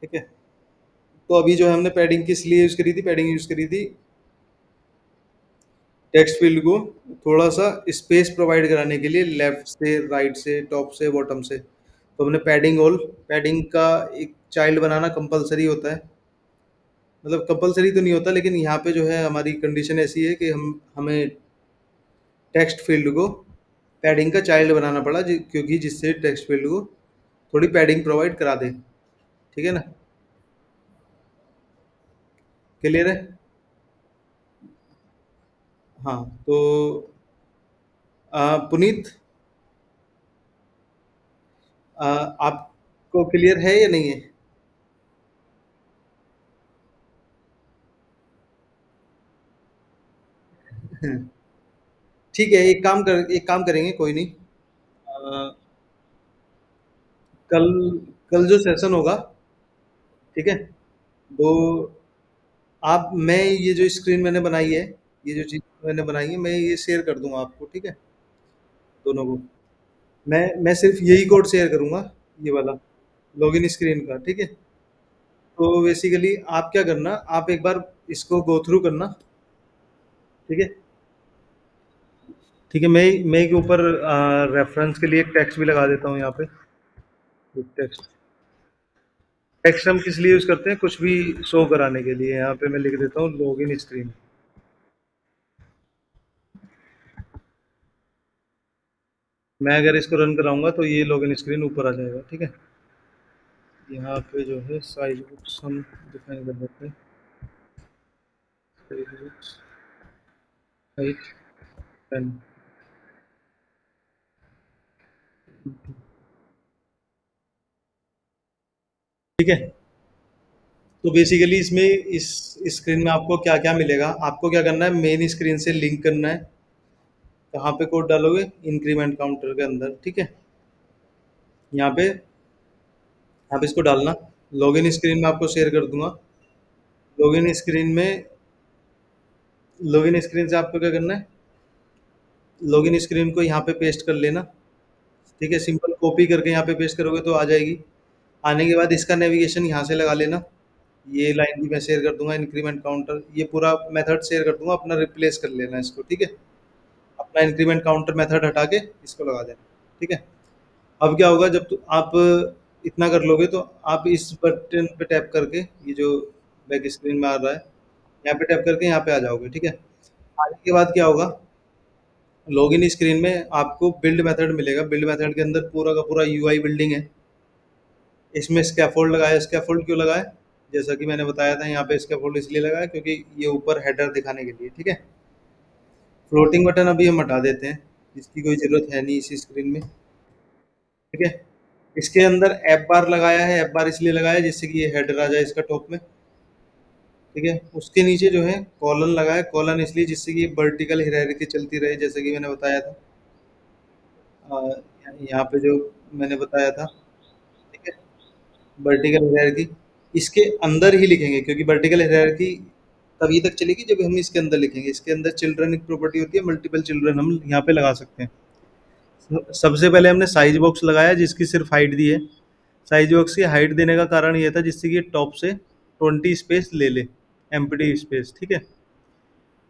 ठीक है? तो अभी जो है हमने पैडिंग किस लिए यूज करी थी? पैडिंग यूज करी थी टेक्स्ट फील्ड को थोड़ा सा स्पेस प्रोवाइड कराने के लिए, लेफ्ट से, राइट से, टॉप से, बॉटम से। तो हमने पैडिंग ऑल, पैडिंग का एक चाइल्ड बनाना कंपलसरी होता है। मतलब कंपलसरी तो नहीं होता, लेकिन यहाँ पे जो है हमारी कंडीशन ऐसी है कि हम हमें टेक्स्ट फील्ड को पैडिंग का चाइल्ड बनाना पड़ा, क्योंकि जिससे टेक्स्ट फील्ड को थोड़ी पैडिंग प्रोवाइड करा दे, ठीक है ना? क्लियर है? हाँ, तो पुनीत, आपको क्लियर है या नहीं है? ठीक है, एक काम करेंगे, कोई नहीं। अ, कल कल जो सेशन होगा, ठीक है, वो आप मैं ये जो स्क्रीन मैंने बनाई है, ये जो चीज़ मैंने बनाई है, मैं ये शेयर कर दूंगा आपको, ठीक है, दोनों को। मैं सिर्फ यही कोड शेयर करूंगा, ये वाला लॉगिन स्क्रीन का, ठीक है? तो बेसिकली आप क्या करना, आप एक बार इसको गो थ्रू करना, ठीक है? ठीक है, मैं एक ऊपर रेफरेंस के लिए एक टेक्स्ट भी लगा देता हूँ यहाँ पे। एक टेक्स्ट, टेक्स्ट हम किस लिए यूज करते हैं? कुछ भी शो कराने के लिए। यहाँ पे मैं लिख देता हूँ लॉगिन स्क्रीन। मैं अगर इसको रन कराऊंगा तो ये लॉगिन स्क्रीन ऊपर आ जाएगा, ठीक है? यहाँ पे जो है साइज हम डिफाइन कर देते हैं, हाइट 10, ठीक है? तो बेसिकली इसमें इस स्क्रीन में आपको क्या क्या मिलेगा, आपको क्या करना है, मेन स्क्रीन से लिंक करना है। कहाँ पे कोड डालोगे? इंक्रीमेंट काउंटर के अंदर, ठीक है? यहाँ पे आप इसको डालना। लॉगिन स्क्रीन में आपको शेयर कर दूंगा। लॉगिन स्क्रीन में, लॉगिन स्क्रीन से आपको क्या करना है, लॉगिन स्क्रीन को यहाँ पे पेस्ट कर लेना, ठीक है? सिंपल कॉपी करके यहाँ पे पेस्ट करोगे तो आ जाएगी। आने के बाद इसका नेविगेशन यहाँ से लगा लेना। ये लाइन भी मैं शेयर कर दूंगा, इंक्रीमेंट काउंटर, ये पूरा मेथड शेयर कर दूंगा, अपना रिप्लेस कर लेना इसको, ठीक है? अपना इंक्रीमेंट काउंटर मेथड हटा के इसको लगा देना, ठीक है। अब क्या होगा, जब आप इतना कर लोगे तो आप इस बटन पे टैप करके, ये जो बैक स्क्रीन में आ रहा है, यहाँ पे टैप करके यहाँ पे आ जाओगे, ठीक है। आने के बाद क्या होगा, लॉगिन स्क्रीन में आपको बिल्ड मेथड मिलेगा। बिल्ड मेथड के अंदर पूरा का पूरा यूआई बिल्डिंग है। इसमें स्कैफोल्ड लगाया। स्कैफोल्ड क्यों लगाया? जैसा कि मैंने बताया था, यहाँ पे स्कैफोल्ड इसलिए लगाया क्योंकि ये ऊपर हेडर दिखाने के लिए, ठीक है। फ्लोटिंग बटन अभी हम हटा देते हैं, इसकी कोई ज़रूरत है नहीं इसी स्क्रीन में, ठीक है। इसके अंदर ऐप बार लगाया है। ऐप बार इसलिए लगाया है जिससे कि ये हेडर आ जाए इसका टॉप में, ठीक है। उसके नीचे जो है कॉलन लगा है। कॉलन इसलिए जिससे कि ये वर्टिकल हायरार्की चलती रहे, जैसे कि मैंने बताया था। यहाँ पे जो मैंने बताया था, ठीक है, वर्टिकल हायरार्की इसके अंदर ही लिखेंगे, क्योंकि वर्टिकल हायरार्की तभी तक चलेगी जब हम इसके अंदर लिखेंगे। इसके अंदर चिल्ड्रन एक प्रॉपर्टी होती है, मल्टीपल चिल्ड्रन हम यहाँ पे लगा सकते हैं। सबसे पहले हमने साइज बॉक्स लगाया जिसकी सिर्फ हाइट दी है। साइज बॉक्स की हाइट देने का कारण ये था जिससे कि टॉप से 20 स्पेस ले ले, एम्प्टी स्पेस, ठीक है।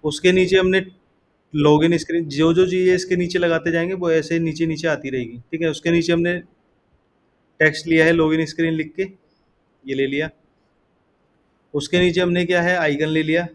उसके नीचे हमने लॉगिन स्क्रीन, जो जो चीज़ें इसके नीचे लगाते जाएंगे वो ऐसे नीचे नीचे आती रहेगी, ठीक है। उसके नीचे हमने टेक्स्ट लिया है लॉगिन स्क्रीन लिख के, ये ले लिया। उसके नीचे हमने क्या है, आइकन ले लिया,